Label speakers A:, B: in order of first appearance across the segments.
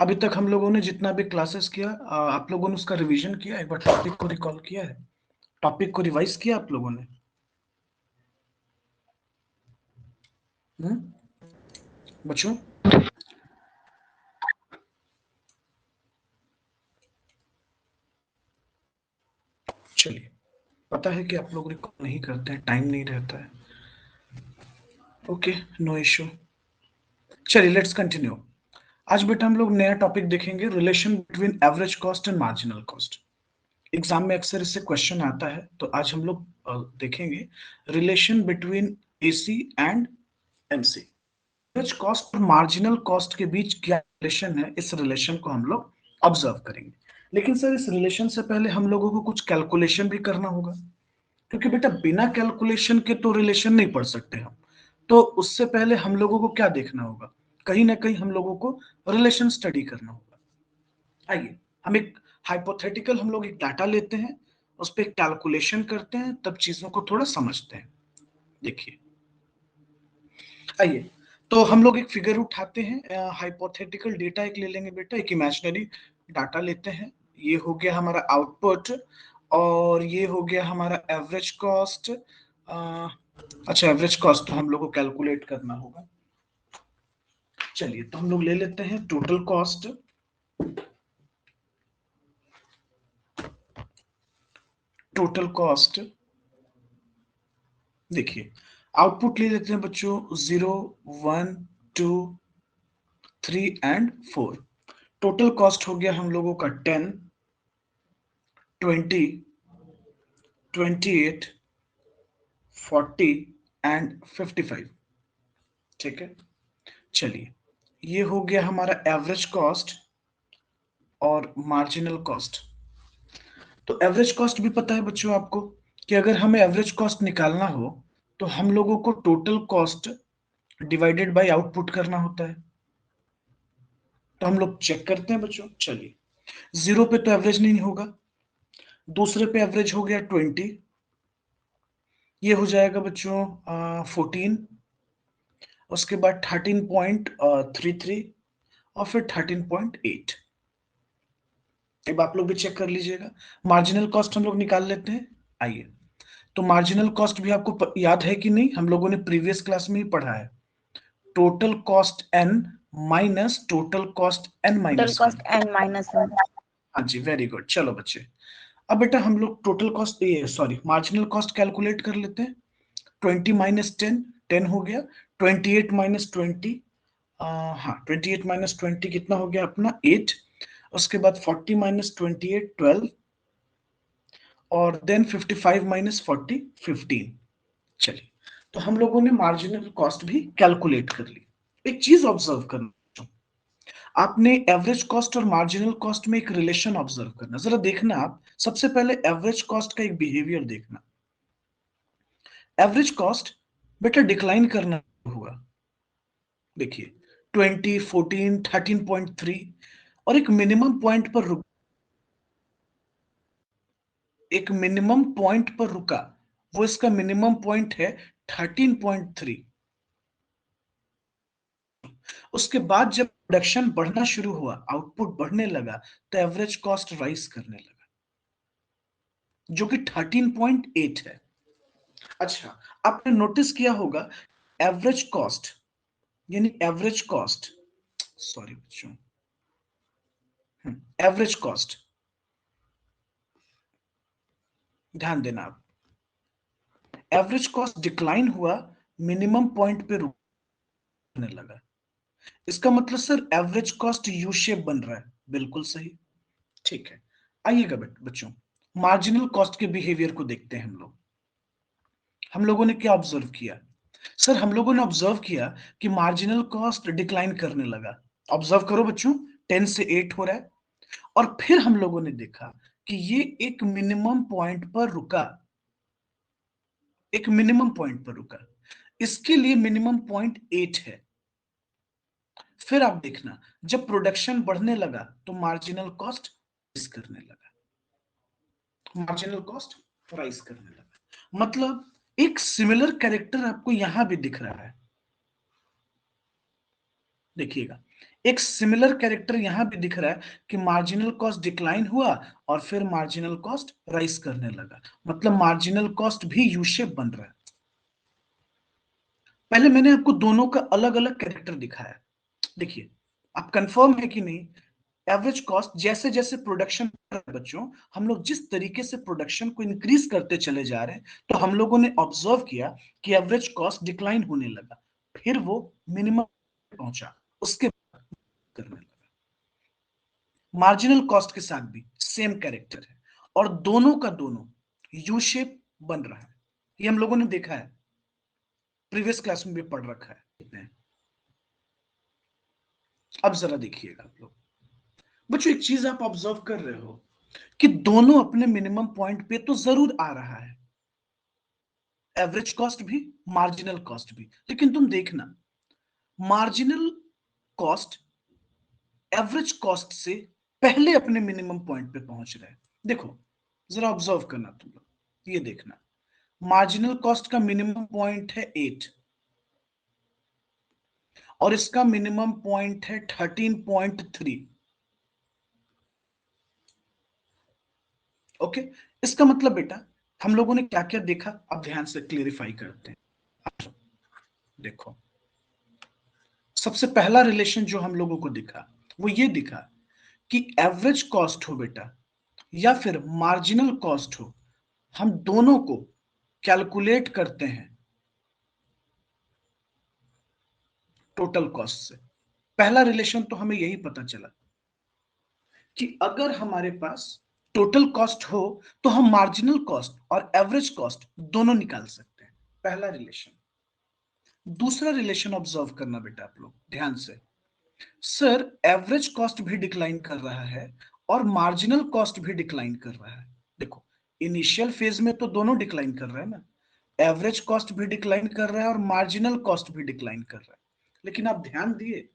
A: अभी तक हम लोगों ने जितना भी क्लासेस किया, आप लोगों ने उसका रिवीजन किया, एक बार टॉपिक को रिकॉल किया है, टॉपिक को रिवाइज किया आप लोगों ने? बच्चों, चलिए, पता है कि आप लोग रिकॉल नहीं करते हैं, टाइम नहीं रहता है। Okay, no issue. चलिए, लेट्स कंटिन्यू। आज बेटा हम लोग नया टॉपिक देखेंगे, relation between average cost and marginal cost. Exam में अक्सर इससे क्वेश्चन आता है, तो आज हम लोग देखेंगे relation between AC and MC. Average cost और मार्जिनल कॉस्ट के बीच क्या रिलेशन है, इस रिलेशन को हम लोग ऑब्जर्व करेंगे। लेकिन सर, इस रिलेशन से पहले हम लोगों को कुछ कैलकुलेशन भी करना होगा, क्योंकि बेटा बिना कैलकुलेशन के तो रिलेशन नहीं पढ़ सकते हम। तो उससे पहले हम लोगों को क्या देखना होगा, कहीं ना कहीं हम लोगों को रिलेशन स्टडी करना होगा। आइए, हम लोग एक डाटा लेते हैं, उस पर कैलकुलेशन करते हैं, तब चीजों को थोड़ा समझते हैं। देखिए, आइए, तो हम लोग एक फिगर उठाते हैं, हाइपोथेटिकल डेटा एक ले लेंगे बेटा, एक इमेजिनरी डाटा लेते हैं। ये हो गया हमारा आउटपुट, और ये हो गया हमारा एवरेज कॉस्ट। अच्छा, एवरेज कॉस्ट तो हम लोग को कैलकुलेट करना होगा। चलिए, तो हम लोग ले लेते हैं टोटल कॉस्ट। टोटल कॉस्ट, देखिए, आउटपुट ले लेते हैं बच्चों, 0, 1, 2, 3 एंड 4। टोटल कॉस्ट हो गया हम लोगों का 10, 20, 28, 40 एंड 55। ठीक है, चलिए, ये हो गया हमारा एवरेज कॉस्ट और मार्जिनल कॉस्ट। तो एवरेज कॉस्ट भी पता है बच्चों आपको, कि अगर हमें एवरेज कॉस्ट निकालना हो तो हम लोगों को total cost divided by output करना होता है। तो हम लोग चेक करते हैं बच्चों। चलिए, 0 पे तो एवरेज नहीं होगा, दूसरे पे एवरेज हो गया 20, ये हो जाएगा बच्चों 14, उसके बाद 13.33 और फिर 13.8। अब आप लोग भी चेक कर लीजिएगा। मार्जिनल कॉस्ट हम लोग निकाल लेते हैं। आइए, तो मार्जिनल कॉस्ट भी आपको याद है कि नहीं, हम लोगों ने प्रीवियस क्लास में ही पढ़ा है, total cost n minus total cost n
B: total
A: minus one.
B: Cost n-1।
A: हाँ जी, वेरी गुड। चलो बच्चे, अब बेटा हम लोग टोटल कॉस्ट, ये सॉरी, मार्जिनल कॉस्ट कैलकुलेट कर लेते हैं। 20 माइनस 10, 10 हो गया। 28 माइनस 20, हाँ, 28 माइनस 20 कितना हो गया अपना, 8। उसके बाद 40 माइनस 28, 12, और देन 55 माइनस 40, 15। चलिए, तो हम लोगों ने मार्जिनल कॉस्ट भी कैलकुलेट कर ली। एक चीज ऑब्जर्व करना, आपने एवरेज कॉस्ट और मार्जिनल कॉस्ट में एक रिलेशन ऑब्जर्व करना, जरा देखना। आप सबसे पहले एवरेज कॉस्ट का एक बिहेवियर देखना। एवरेज कॉस्ट बेटा डिक्लाइन करना हुआ, देखिए, 20, 14, 13.3, और एक मिनिमम पॉइंट पर रुक, एक मिनिमम पॉइंट पर रुका, वो इसका मिनिमम पॉइंट है 13.3। उसके बाद जब प्रोडक्शन बढ़ना शुरू हुआ, आउटपुट बढ़ने लगा, तो एवरेज कॉस्ट राइज करने लगा, जो कि 13.8 है। अच्छा, आपने नोटिस किया होगा, एवरेज कॉस्ट, यानी एवरेज कॉस्ट, सॉरी बच्चों, एवरेज कॉस्ट, ध्यान देना आप, एवरेज कॉस्ट डिक्लाइन हुआ, मिनिमम पॉइंट पे रुकने लगा। इसका मतलब sir average cost U shape बन रहा है, बिल्कुल सही। ठीक है, आइएगा बच्चों, मार्जिनल कॉस्ट के बिहेवियर को देखते हैं हम लोग। हम लोगों ने क्या ऑब्जर्व किया, सर हम लोगों ने ऑब्जर्व किया कि मार्जिनल कॉस्ट डिक्लाइन करने लगा। ऑब्जर्व करो बच्चों, 10 से 8 हो रहा है, और फिर हम लोगों ने देखा कि ये एक मिनिमम पॉइंट पर रुका, एक मिनिमम पॉइंट पर रुका, इसके लिए मिनिमम पॉइंट 8 है। फिर आप देखना, जब प्रोडक्शन बढ़ने लगा तो मार्जिनल कॉस्ट राइज करने लगा, मार्जिनल कॉस्ट राइज करने लगा। मतलब एक सिमिलर कैरेक्टर आपको यहां भी दिख रहा है, देखिएगा, एक सिमिलर कैरेक्टर यहां भी दिख रहा है कि मार्जिनल कॉस्ट डिक्लाइन हुआ और फिर मार्जिनल कॉस्ट राइज करने लगा, मतलब मार्जिनल कॉस्ट भी यू शेप बन रहा है। पहले मैंने आपको दोनों का अलग अलग कैरेक्टर दिखाया। देखिए, आप कंफर्म है कि नहीं, एवरेज कॉस्ट जैसे जैसे प्रोडक्शन, बच्चों हम लोग जिस तरीके से प्रोडक्शन को इंक्रीज करते चले जा रहे हैं, तो हम लोगों ने ऑब्जर्व किया कि एवरेज कॉस्ट डिक्लाइन होने लगा, फिर वो मिनिमम पहुंचा, उसके बाद करने लगा। मार्जिनल कॉस्ट के साथ भी सेम कैरेक्टर है और दोनों का दोनों यू शेप बन रहा है। ये हम लोगों ने देखा है, प्रीवियस क्लास में भी पढ़ रखा है। अब जरा देखिएगा आप लोग, बच्चों एक चीज आप ऑब्जर्व कर रहे हो कि दोनों अपने मिनिमम पॉइंट पे तो जरूर आ रहा है, एवरेज कॉस्ट भी, मार्जिनल कॉस्ट भी, लेकिन तुम देखना, मार्जिनल कॉस्ट एवरेज कॉस्ट से पहले अपने मिनिमम पॉइंट पे पहुंच रहे हैं। देखो जरा ऑब्जर्व करना तुम लोग, ये देखना, मार्जिनल कॉस्ट का मिनिमम पॉइंट है 8 और इसका मिनिमम पॉइंट है 13.3। ओके, इसका मतलब बेटा हम लोगों ने क्या क्या देखा, अब ध्यान से क्लियरिफाई करते हैं। देखो, सबसे पहला रिलेशन जो हम लोगों को दिखा वो ये दिखा कि एवरेज कॉस्ट हो बेटा या फिर मार्जिनल कॉस्ट हो, हम दोनों को कैलकुलेट करते हैं टोटल कॉस्ट से। पहला रिलेशन तो हमें यही पता चला कि अगर हमारे पास टोटल कॉस्ट हो तो हम मार्जिनल कॉस्ट और एवरेज कॉस्ट दोनों निकाल सकते हैं, पहला रिलेशन। दूसरा रिलेशन ऑब्जर्व करना बेटा आप लोग ध्यान से, सर एवरेज कॉस्ट भी डिक्लाइन कर रहा है और मार्जिनल कॉस्ट भी डिक्लाइन कर रहा है। देखो, इनिशियल फेज में तो दोनों डिक्लाइन कर रहे हैं ना, एवरेज कॉस्ट भी डिक्लाइन कर रहा है और मार्जिनल कॉस्ट भी डिक्लाइन कर रहा है, लेकिन आप ध्यान दिए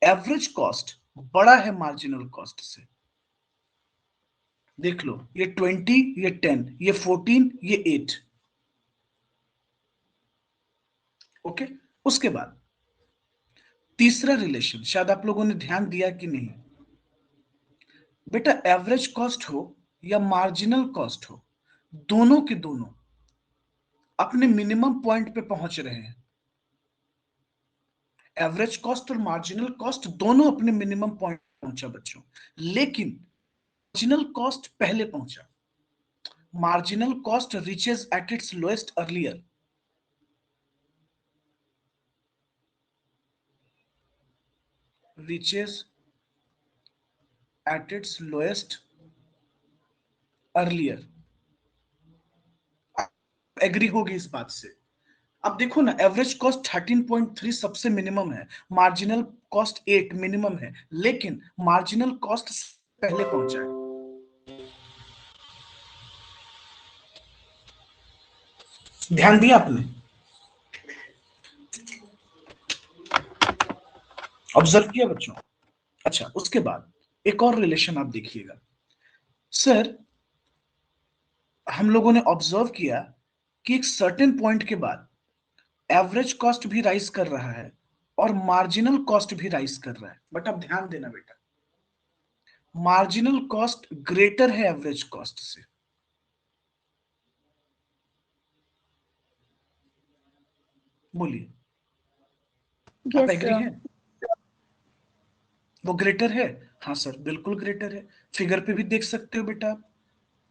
A: एवरेज कॉस्ट बड़ा है मार्जिनल कॉस्ट से। देख लो, ये 20, ये 10, ये 14, ये 8। ओके, उसके बाद तीसरा रिलेशन शायद आप लोगों ने ध्यान दिया कि नहीं, बेटा एवरेज कॉस्ट हो या मार्जिनल कॉस्ट हो, दोनों के दोनों अपने मिनिमम पॉइंट पे पहुंच रहे हैं। एवरेज कॉस्ट और मार्जिनल कॉस्ट दोनों अपने मिनिमम पॉइंट पहुंचा बच्चों, लेकिन मार्जिनल कॉस्ट पहले पहुंचा। Marginal cost reaches at its lowest earlier. Reaches at its lowest earlier. Agree होगी इस बात से। अब देखो ना, एवरेज कॉस्ट 13.3 सबसे मिनिमम है, मार्जिनल कॉस्ट 8 मिनिमम है, लेकिन मार्जिनल कॉस्ट पहले पहुंचा है। ध्यान दिया आपने, ऑब्जर्व किया बच्चों। अच्छा, उसके बाद एक और रिलेशन आप देखिएगा, सर हम लोगों ने ऑब्जर्व किया कि एक सर्टेन पॉइंट के बाद एवरेज कॉस्ट भी राइज कर रहा है और मार्जिनल कॉस्ट भी राइज कर रहा है, बट अब ध्यान देना बेटा, मार्जिनल कॉस्ट ग्रेटर है एवरेज कॉस्ट से। बोलिए, आप
B: यस
A: एग्री
B: सर।
A: हैं, वो ग्रेटर है? हाँ सर, बिल्कुल ग्रेटर है। फिगर पे भी देख सकते हो बेटा,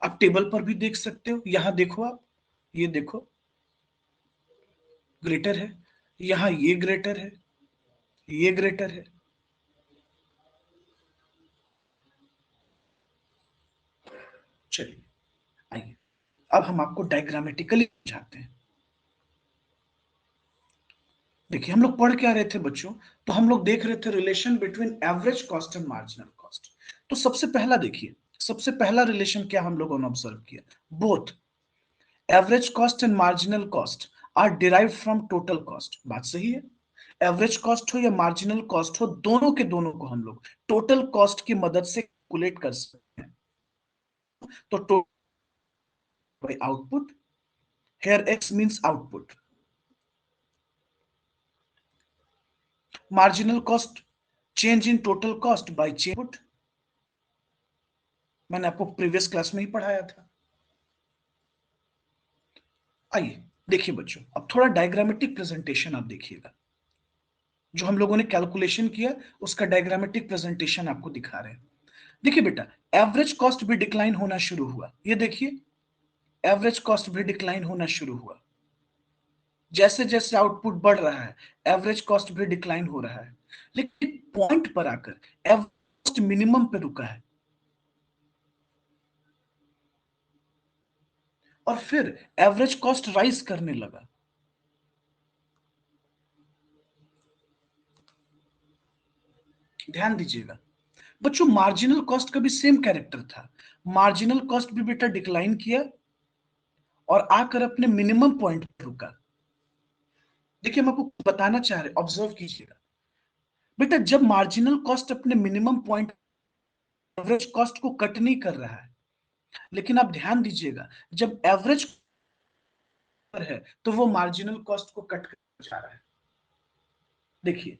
A: आप टेबल पर भी देख सकते हो, यहां देखो आप, ये देखो ग्रेटर है, यहां ये ग्रेटर है, ये ग्रेटर है। चलिए आइए, अब हम आपको डायग्रामेटिकली समझाते हैं। देखिए, हम लोग पढ़ क्या रहे थे बच्चों, तो हम लोग देख रहे थे relation between average cost and marginal cost. तो सबसे पहला देखिए, सबसे पहला रिलेशन क्या हम लोगों ने ऑब्जर्व किया, both average cost and marginal cost are derived from total cost. बात सही है, एवरेज कॉस्ट हो या मार्जिनल कॉस्ट हो, दोनों के दोनों को हम लोग टोटल कॉस्ट की मदद से कैलकुलेट कर सकते हैं। तो total by output, here x means output। Marginal cost change in total cost by change input, मैंने आपको प्रीवियस क्लास में ही पढ़ाया था। आइए देखिए बच्चों, अब थोड़ा डायग्रामेटिक प्रेजेंटेशन आप देखिएगा। जो हम लोगों ने कैलकुलेशन किया उसका डायग्रामेटिक प्रेजेंटेशन आपको दिखा रहे हैं। देखिए बेटा, एवरेज कॉस्ट भी डिक्लाइन होना शुरू हुआ। ये देखिए, एवरेज कॉस्ट भी डिक्लाइन होना शुरू हुआ। जैसे जैसे आउटपुट बढ़ रहा है एवरेज कॉस्ट भी डिक्लाइन हो रहा है, लेकिन पॉइंट पर आकर एवरेज कॉस्ट मिनिमम पे रुका है और फिर एवरेज कॉस्ट राइज करने लगा। ध्यान दीजिएगा बच्चों, मार्जिनल कॉस्ट का भी सेम कैरेक्टर था। मार्जिनल कॉस्ट भी बेटा डिक्लाइन किया और आकर अपने मिनिमम पॉइंट पर रुका। देखिए हम आपको बताना चाह रहे, ऑब्जर्व कीजिएगा बेटा, जब मार्जिनल कॉस्ट अपने मिनिमम पॉइंट एवरेज कॉस्ट को कट नहीं कर रहा है, लेकिन आप ध्यान दीजिएगा जब एवरेज पर है तो वो मार्जिनल कॉस्ट को कट कर जा रहा है। देखिए,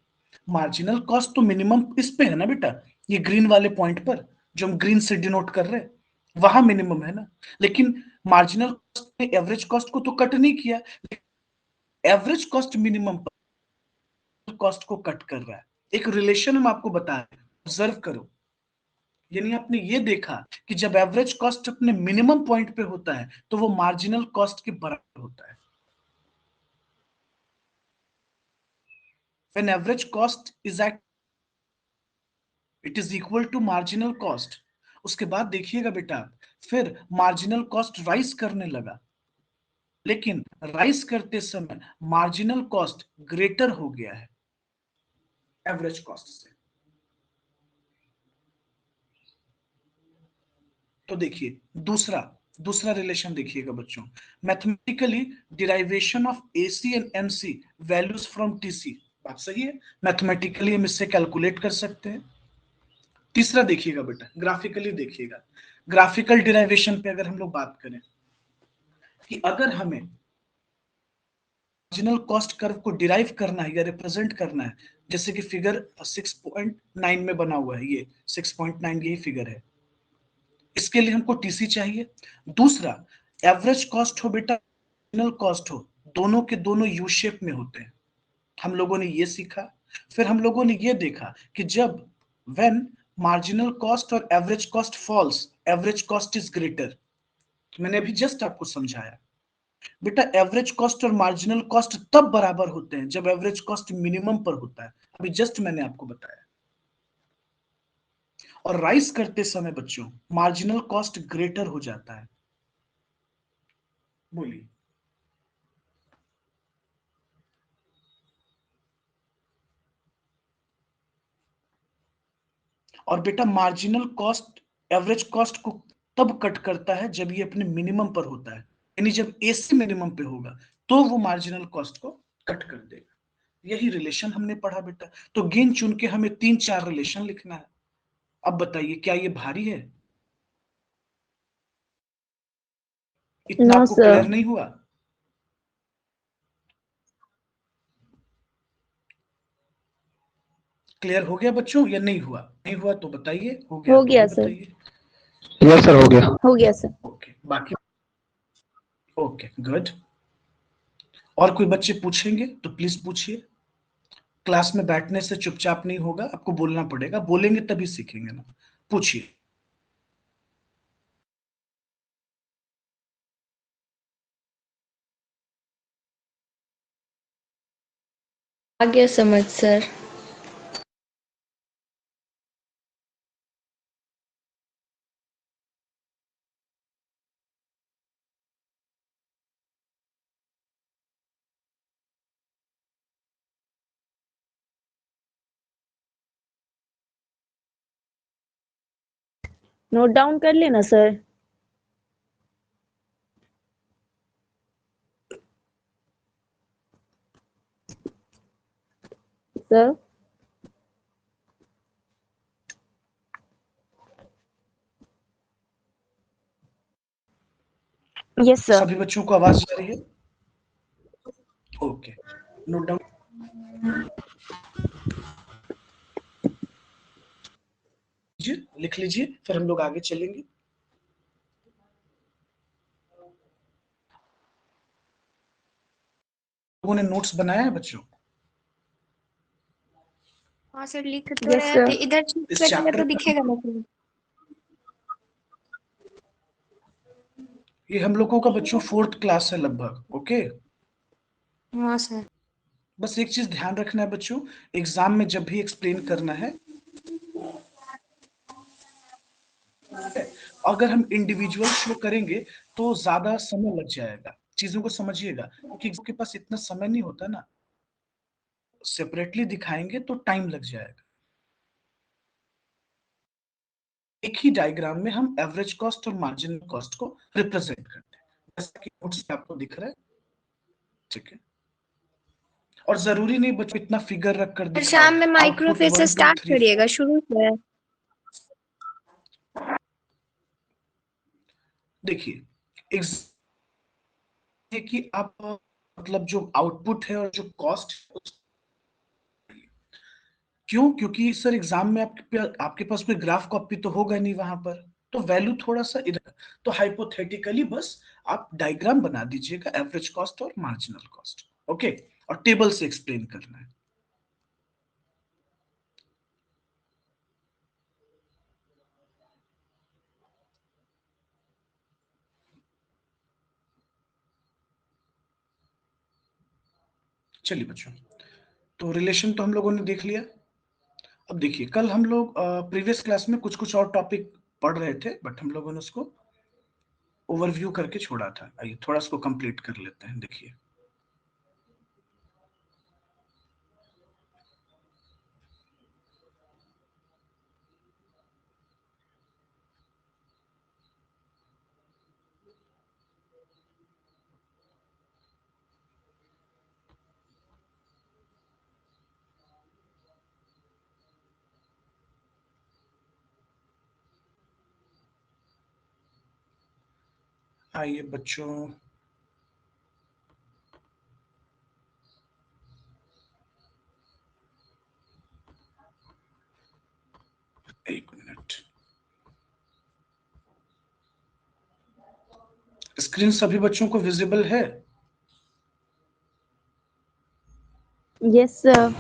A: मार्जिनल कॉस्ट तो मिनिमम इस पे है ना बेटा, ये ग्रीन वाले पॉइंट पर जो हम ग्रीन से डिनोट कर रहे हैं, वहां मिनिमम है ना। लेकिन मार्जिनल कॉस्ट ने एवरेज कॉस्ट को तो कट नहीं किया, एवरेज कॉस्ट मिनिमम पर कॉस्ट को कट कर रहा है। एक रिलेशन हम आपको बता रहे हैं, ऑब्जर्व करो। यानी आपने ये देखा कि जब एवरेज कॉस्ट अपने मिनिमम पॉइंट पे होता है तो वो मार्जिनल कॉस्ट के बराबर होता है। When average cost is at it is equal to marginal cost. उसके बाद देखिएगा बेटा, फिर मार्जिनल कॉस्ट राइज करने लगा, लेकिन राइज करते समय मार्जिनल कॉस्ट ग्रेटर हो गया है एवरेज कॉस्ट से। तो देखिए दूसरा दूसरा रिलेशन देखिएगा बच्चों, mathematically derivation of AC and MC values from TC. बात सही है, मैथमेटिकली हम इससे कैलकुलेट कर सकते हैं। तीसरा देखिएगा बेटा, ग्राफिकली देखिएगा। ग्राफिकल डिराइवेशन पे अगर हम लोग बात करें कि अगर हमें मार्जिनल कॉस्ट कर्व को डिराइव करना है या रिप्रेजेंट करना है, जैसे कि फिगर 6.9 में बना हुआ है, ये 6.9 यही फिगर है, इसके लिए हमको टीसी चाहिए। दूसरा, एवरेज कॉस्ट हो बेटा, मार्जिनल कॉस्ट हो, दोनों के दोनों यू शेप में होते हैं। हम लोगों ने ये सीखा। फिर हम लोगों ने ये देखा कि जब व्हेन मार्जिनल कॉस्ट और average cost falls, average cost is greater. मैंने अभी जस्ट आपको समझाया बेटा, एवरेज कॉस्ट और मार्जिनल कॉस्ट तब बराबर होते हैं जब एवरेज कॉस्ट मिनिमम पर होता है। अभी जस्ट मैंने आपको बताया। और राइज करते समय बच्चों मार्जिनल कॉस्ट ग्रेटर हो जाता है। बोलिए। और बेटा मार्जिनल कॉस्ट एवरेज कॉस्ट को तब कट करता है जब ये अपने मिनिमम पर होता है, यानी जब एसी मिनिमम पे होगा तो वो मार्जिनल कॉस्ट को कट कर देगा। यही रिलेशन हमने पढ़ा बेटा। तो गिन चुन के हमें 3-4 रिलेशन लिखना है। अब बताइए क्या ये भारी है? इतना
B: नो
A: आपको
B: सर।
A: क्लियर नहीं हुआ? क्लियर हो गया बच्चों या नहीं हुआ? नहीं हुआ तो बताइए, हो गया
B: हो
A: तो
B: गया
A: भी
B: सर।
A: बताइए।
C: यस सर, हो गया।
B: हो गया सर।
A: ओके, बाकी ओके गुड। और कोई बच्चे पूछेंगे तो प्लीज पूछिए। क्लास में बैठने से चुपचाप नहीं होगा, आपको बोलना पड़ेगा, बोलेंगे तभी सीखेंगे ना। पूछिए।
B: आ गया समझ सर। नोट डाउन कर लेना सर। सर। Yes sir.
A: सभी बच्चों को आवाज जा रही है? Okay, note down. लिख लीजिए, फिर हम लोग आगे चलेंगे। लोगों ने नोट्स बनाया है बच्चों?
D: हाँ सर, लिख तो
B: यस
D: रहे
B: सर।
D: थे, इधर
A: इस
D: करेंगे
A: चैप्टर
D: तो दिखेगा ना सर।
A: ये हम लोगों का बच्चों 4th क्लास है लगभग, ओके।
D: हाँ सर।
A: बस एक चीज ध्यान रखना है बच्चों, एग्जाम में जब भी एक्सप्लेन करना है, अगर हम इंडिविजुअल शो करेंगे तो ज्यादा समय लग जाएगा, चीजों को समझिएगा, क्योंकि के पास इतना समय नहीं होता ना। सेपरेटली दिखाएंगे तो टाइम लग जाएगा। एक ही डायग्राम में हम एवरेज कॉस्ट और मार्जिनल कॉस्ट को रिप्रेजेंट करते हैं, जैसा कि नोट्स में आपको दिख रहा है, ठीक है। और जरूरी नहीं बच्चों इतना फिगर रख कर
D: सर
A: दिखाओ,
D: शाम में माइक्रो
A: आउटपुट
D: फेस से
A: 1 2
D: स्टार्ट
A: 3
D: करिएगा,
A: 4।
D: शुरू से।
A: देखिए है कि आप मतलब जो आउटपुट है और जो कॉस्ट, क्यों? क्योंकि सर एग्जाम में आपके पास कोई ग्राफ कॉपी तो होगा नहीं वहां पर, तो वैल्यू थोड़ा सा इधर, तो हाइपोथेटिकली बस आप डायग्राम बना दीजिएगा एवरेज कॉस्ट और मार्जिनल कॉस्ट, ओके, और टेबल से एक्सप्लेन करना है। चलिए बच्चों, तो रिलेशन तो हम लोगों ने देख लिया। अब देखिए, कल हम लोग प्रीवियस क्लास में कुछ कुछ और टॉपिक पढ़ रहे थे, बट हम लोगों ने उसको ओवरव्यू करके छोड़ा था। आइए थोड़ा इसको कंप्लीट कर लेते हैं। देखिए, आइए बच्चों, एक मिनट, स्क्रीन सभी बच्चों को विजिबल है?
B: Yes sir.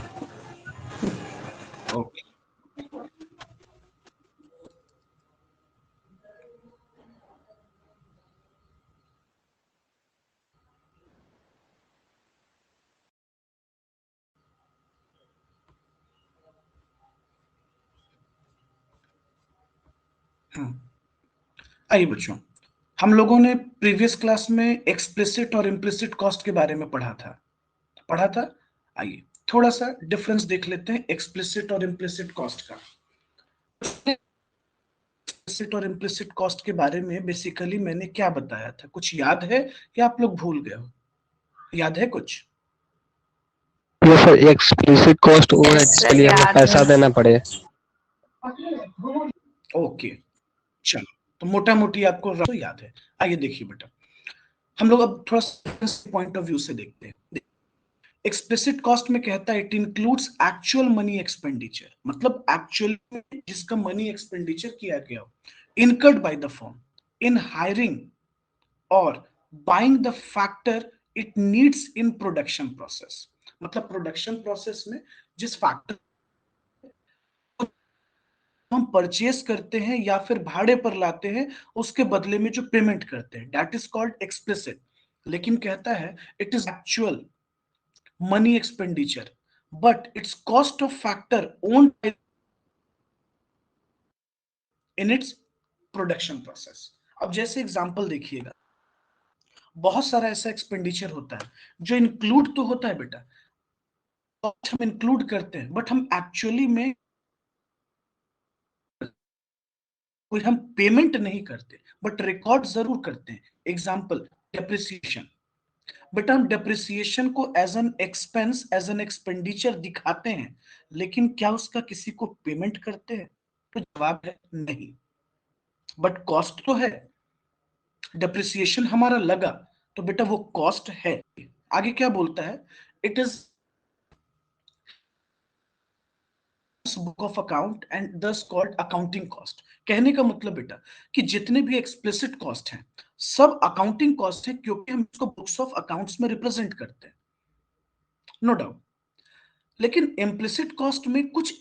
A: ओके, आइए बच्चों, हम लोगों ने प्रीवियस क्लास में एक्सप्लिसिट और इम्प्लिसिट कॉस्ट के बारे में पढ़ा था। आइए थोड़ा सा डिफरेंस देख लेते हैं एक्सप्लिसिट और इम्प्लिसिट कॉस्ट का। एक्सप्लिसिट और इम्प्लिसिट कॉस्ट के बारे में बेसिकली मैंने क्या बताया था, कुछ याद है या आप लोग भूल गए हो? याद है कुछ?
C: ये सर एक्सप्लिसिट कॉस्ट वो है
D: यस
C: जिसके
D: सर,
C: लिए हमें
D: याद
C: पैसा
D: है।
C: देना पड़े।
A: ओके, चलो, तो मोटा मोटी आपको तो याद है। आइए देखिए बेटा, हम लोग अब थोड़ा पॉइंट ऑफ व्यू से देखते हैं। एक्सप्लिसिट कॉस्ट में कहता है it includes actual money expenditure, मतलब एक्चुअल जिसका मनी एक्सपेंडिचर किया गया हो, incurred by the firm in hiring और buying the factor it needs in production process. मतलब प्रोडक्शन प्रोसेस में जिस फैक्टर हम परचेस करते हैं या फिर भाड़े पर लाते हैं, उसके बदले में जो पेमेंट करते हैं, दैट इज कॉल्ड एक्सप्लिसिट। लेकिन कहता है it is actual money expenditure but its cost of factor owned in its production process। अब जैसे एग्जांपल देखिएगा, बहुत सारा ऐसा एक्सपेंडिचर होता है जो इंक्लूड तो होता है बेटा, हम इंक्लूड करते हैं बट हम एक्चुअली में कोई हम पेमेंट नहीं करते, बट रिकॉर्ड जरूर करते हैं। एग्जांपल डेप्रिसिएशन, बट हम डेप्रिसिएशन को as an expense, as an expenditure दिखाते हैं, लेकिन क्या उसका किसी को पेमेंट करते हैं? तो जवाब है नहीं, बट कॉस्ट तो है। डेप्रिसिएशन हमारा लगा तो बेटा वो कॉस्ट है। आगे क्या बोलता है, it is book of account and दस कॉल्ड अकाउंटिंग कॉस्ट। कहने का मतलब बेटा कि जितने भी एक्सप्लिसिट कॉस्ट हैं सब अकाउंटिंग कॉस्ट है, क्योंकि हम इसको बुक्स ऑफ अकाउंट्स में रिप्रेजेंट करते हैं, नो डाउट। लेकिन इम्प्लिसिट कॉस्ट में कुछ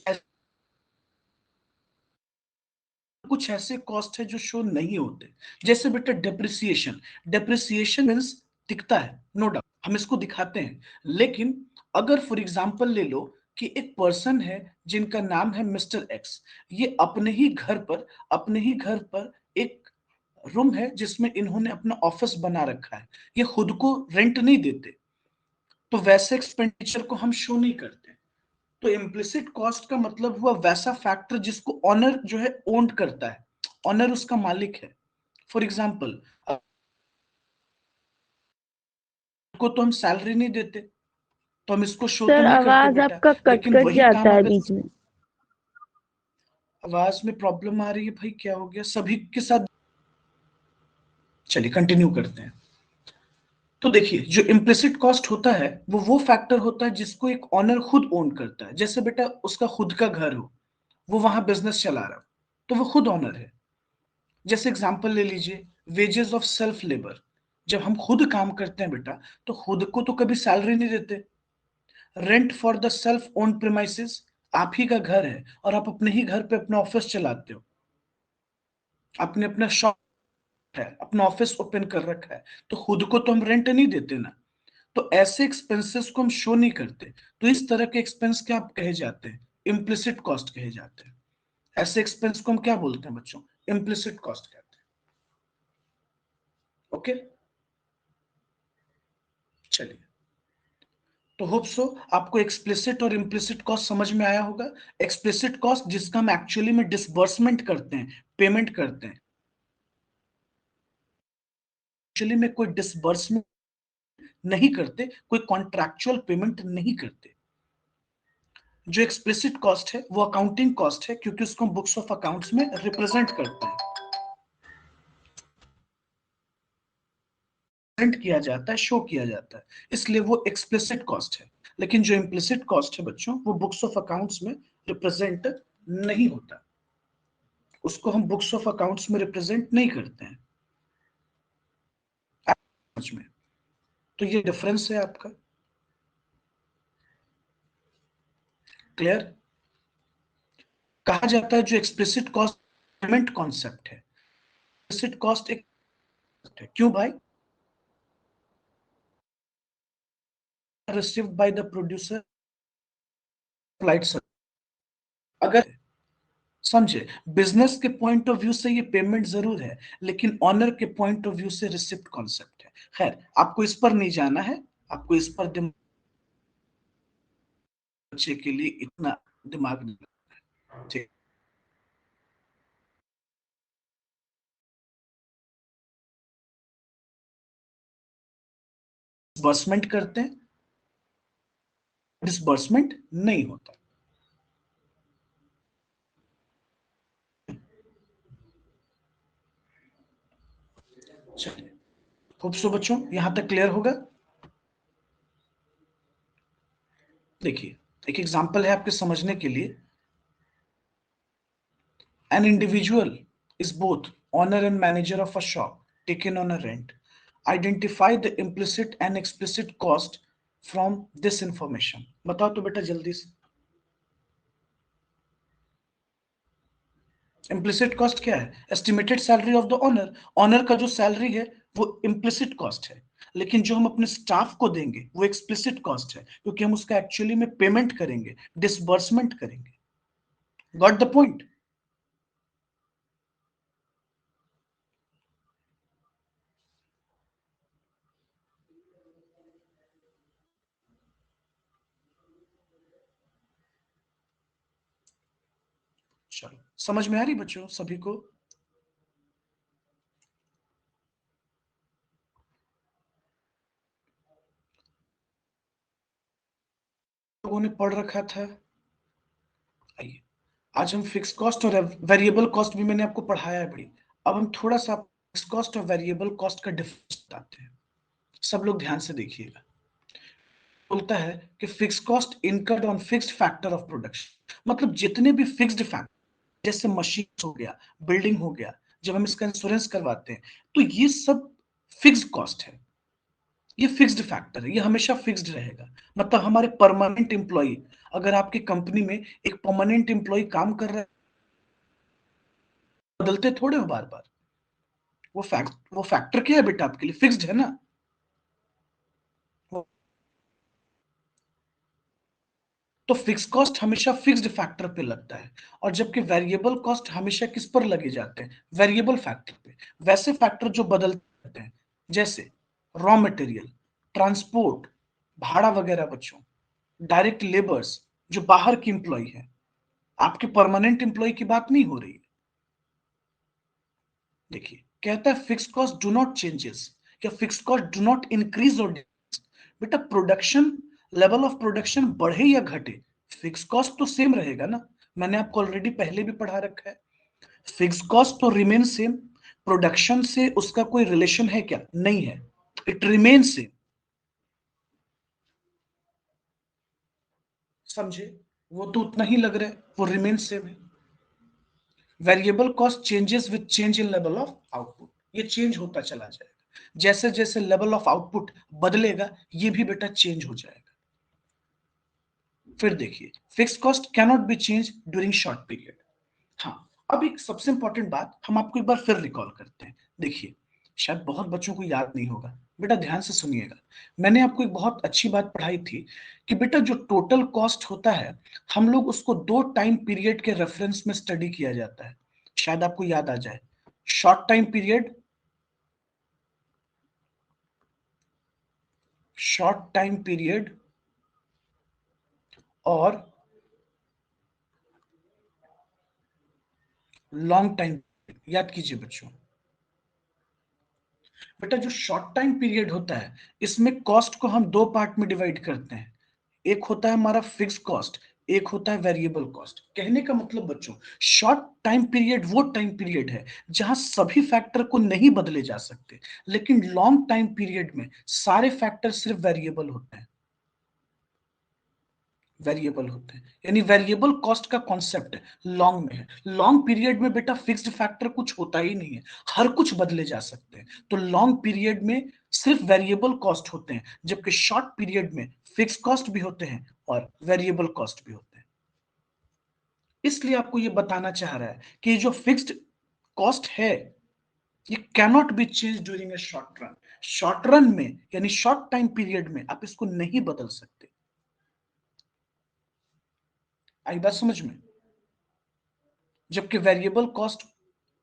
A: ऐसे कॉस्ट है जो शो नहीं होते, जैसे बेटा डेप्रिसिएशन। डेप्रिसिएशन मीन्स दिखता है, नो डाउट, हम इसको दिखाते हैं। लेकिन अगर फॉर एग्जांपल ले लो कि एक पर्सन है जिनका नाम है मिस्टर एक्स, ये अपने ही घर पर एक रूम है जिसमें इन्होंने अपना ऑफिस बना रखा है, ये खुद को रेंट नहीं देते, तो वैसे एक्सपेंडिचर को हम शो नहीं करते। तो इम्प्लिसिट कॉस्ट का मतलब हुआ वैसा फैक्टर जिसको ऑनर जो है ओन्ड करता है, ऑनर उसका मालिक है। फॉर एग्जाम्पल, को तो हम सैलरी नहीं देते, तो हम इसको शो तो
B: सर
A: नहीं करते
B: आवाज
A: बेटा।
B: आपका कट
A: लेकिन
B: कट
A: वही
B: जाता
A: काम
B: है
A: अगर
B: बीच में।
A: आवाज में प्रॉब्लम आ रही है भाई, क्या हो गया सभी के साथ? चलिए कंटिन्यू करते हैं। तो देखिए, जो इम्प्लिसिट कॉस्ट होता है वो फैक्टर होता है जिसको एक ऑनर खुद ओन करता है। जैसे बेटा उसका खुद का घर हो, वो वहां बिजनेस चला रहा हो, तो वो खुद ऑनर है। जैसे एग्जांपल ले लीजिए, वेजेस ऑफ सेल्फ लेबर। जब हम खुद काम करते हैं बेटा, तो खुद को तो कभी सैलरी नहीं देते। Rent for the self own premises, आप ही का घर है और आप अपने ही घर पे अपना ऑफिस चलाते हो, आपने अपना शॉप है, अपना ऑफिस ओपन कर रखा है, तो खुद को तो हम रेंट नहीं देते ना। तो ऐसे एक्सपेंसेस को हम शो नहीं करते। तो इस तरह के एक्सपेंस क्या कहे जाते हैं? इम्प्लिसिट कॉस्ट कहे जाते हैं। ऐसे एक्सपेंस को हम क्या बोलते हैं बच्चों? इम्प्लिसिट कॉस्ट कहते हैं। ओके, चलिए, तो होप सो आपको एक्सप्लिसिट और इम्प्लिसिट कॉस्ट समझ में आया होगा। एक्सप्लिसिट कॉस्ट जिसका हम एक्चुअली में डिसबर्समेंट करते हैं, पेमेंट करते हैं, एक्चुअली में कोई डिसबर्समेंट नहीं करते, कोई कॉन्ट्रैक्चुअल पेमेंट नहीं करते। जो एक्सप्लिसिट कॉस्ट है वो अकाउंटिंग कॉस्ट है, क्योंकि उसको हम बुक्स ऑफ अकाउंट्स में रिप्रेजेंट करते हैं, प्रेजेंट किया जाता है, शो किया जाता है, इसलिए वो एक्सप्लिसिट कॉस्ट है। लेकिन जो इम्प्लिसिट कॉस्ट है बच्चों, वो बुक्स ऑफ अकाउंट्स में रिप्रेजेंट नहीं होता, उसको हम बुक्स ऑफ अकाउंट्स में रिप्रेजेंट नहीं करते हैं समझ में। तो ये डिफरेंस है आपका, क्लियर? कहा जाता है जो एक्सप्लिसिट कॉस्ट पेमेंट कॉन्सेप्ट है, एक्सप्लिसिट कॉस्ट एक है। क्यों भाई? Received by the producer applied sir, अगर समझे, बिजनेस के पॉइंट ऑफ व्यू से ये पेमेंट जरूर है, लेकिन ऑनर के पॉइंट ऑफ व्यू से रिसिप्ट कॉन्सेप्ट है। खैर, आपको इस पर नहीं जाना है, आपको इस पर बच्चे के लिए इतना दिमाग नहीं लगता है, ठीक। डिसबर्समेंट करते हैं, डिसबर्समेंट नहीं होता। चलिए, होप सो बच्चों यहां तक क्लियर होगा। देखिए, एक एग्जांपल है आपके समझने के लिए। An individual is both owner and manager of a shop taken on a rent. Identify the implicit and explicit cost from this information. बताओ तो बेटा जल्दी से, इम्प्लिसिट कॉस्ट क्या है? Estimated salary of the owner. Owner का जो salary है वो इम्प्लिसिट कॉस्ट है, लेकिन जो हम अपने स्टाफ को देंगे वो एक्सप्लिसिट कॉस्ट है, क्योंकि हम उसका एक्चुअली में पेमेंट करेंगे, डिसबर्समेंट करेंगे। Got the point? चलो, समझ में आ रही बच्चों सभी को? लोगों ने पढ़ रखा था। आइए, आज हम फिक्स कॉस्ट और वेरिएबल कॉस्ट भी मैंने आपको पढ़ाया है बड़ी। अब हम थोड़ा सा फिक्स कॉस्ट और वेरिएबल कॉस्ट का डिफरेंस बताते हैं। सब लोग ध्यान से देखिएगा। बोलता है कि fix cost incurred on fixed factor of production. मतलब जितने भी फिक्स्ड फैक्टर, जैसे मशीन हो गया, बिल्डिंग हो गया, जब हम इसका इंश्योरेंस करवाते हैं तो ये सब फिक्स्ड कॉस्ट है, ये फिक्स्ड फैक्टर है, ये हमेशा फिक्स्ड रहेगा। मतलब हमारे परमानेंट एम्प्लॉय, अगर आपकी कंपनी में एक परमानेंट एम्प्लॉय काम कर रहा है, बदलते थोड़े हो बार बार। वो फैक्टर क्या है बेटा आपके लिए, फिक्स्ड है ना। तो फिक्स कॉस्ट हमेशा फिक्स्ड फैक्टर पे लगता है, और जबकि वेरिएबल कॉस्ट हमेशा किस पर लगे जाते हैं, वेरिएबल फैक्टर पे। वैसे फैक्टर जो बदलते रहते हैं, जैसे रॉ मटेरियल, ट्रांसपोर्ट, भाड़ा वगैरह बच्चों, डायरेक्ट लेबर्स, जो बाहर की एम्प्लॉय है, आपके परमानेंट एम्प्लॉय की बात नहीं हो रही है। देखिए कहता है fix cost do not changes, या fix cost do not increase और डिक्रीज। बेटा प्रोडक्शन, लेवल ऑफ प्रोडक्शन बढ़े या घटे, फिक्स कॉस्ट तो सेम रहेगा ना। मैंने आपको ऑलरेडी पहले भी पढ़ा रखा है, फिक्स कॉस्ट तो रिमेन सेम। प्रोडक्शन से उसका कोई रिलेशन है क्या, नहीं है, इट रिमेन सेम। समझे, वो तो उतना ही लग रहा है, वो रिमेन सेम है। Variable cost changes with change in level of output, ये चेंज होता चला जाएगा, जैसे जैसे लेवल ऑफ आउटपुट बदलेगा ये भी बेटा चेंज हो जाएगा। फिर देखिए fix cost cannot be change during short period. हाँ, अब एक सबसे इंपॉर्टेंट बात हम आपको एक बार फिर रिकॉल करते हैं। देखिए शायद बहुत बच्चों को याद नहीं होगा, बेटा ध्यान से सुनिएगा। मैंने आपको एक बहुत अच्छी बात पढ़ाई थी कि बेटा जो टोटल कॉस्ट होता है, हम लोग उसको दो टाइम पीरियड के रेफरेंस में स्टडी किया जाता है। शायद आपको याद आ जाए, short time period, short time period और लॉन्ग टाइम। याद कीजिए बच्चों, बेटा जो शॉर्ट टाइम पीरियड होता है, इसमें कॉस्ट को हम दो पार्ट में डिवाइड करते हैं। एक होता है हमारा फिक्स कॉस्ट, एक होता है वेरिएबल कॉस्ट। कहने का मतलब बच्चों, शॉर्ट टाइम पीरियड वो टाइम पीरियड है जहां सभी फैक्टर को नहीं बदले जा सकते, लेकिन लॉन्ग टाइम पीरियड में सारे फैक्टर सिर्फ वेरिएबल होते हैं, वेरिएबल होते हैं। यानी वेरिएबल कॉस्ट का कॉन्सेप्ट लॉन्ग में है। लॉन्ग पीरियड में बेटा फिक्स्ड फैक्टर कुछ होता ही नहीं है, हर कुछ बदले जा सकते हैं। तो लॉन्ग पीरियड में सिर्फ वेरिएबल कॉस्ट होते हैं, जबकि शॉर्ट पीरियड में फिक्स कॉस्ट भी होते हैं और वेरिएबल कॉस्ट भी होते हैं। इसलिए आपको ये बताना चाह रहा है कि जो फिक्स्ड कॉस्ट है, ये cannot be change during a short run. Short run में यानी शॉर्ट टाइम पीरियड में आप इसको नहीं बदल सकते। आई बात समझ में। जबकि variable cost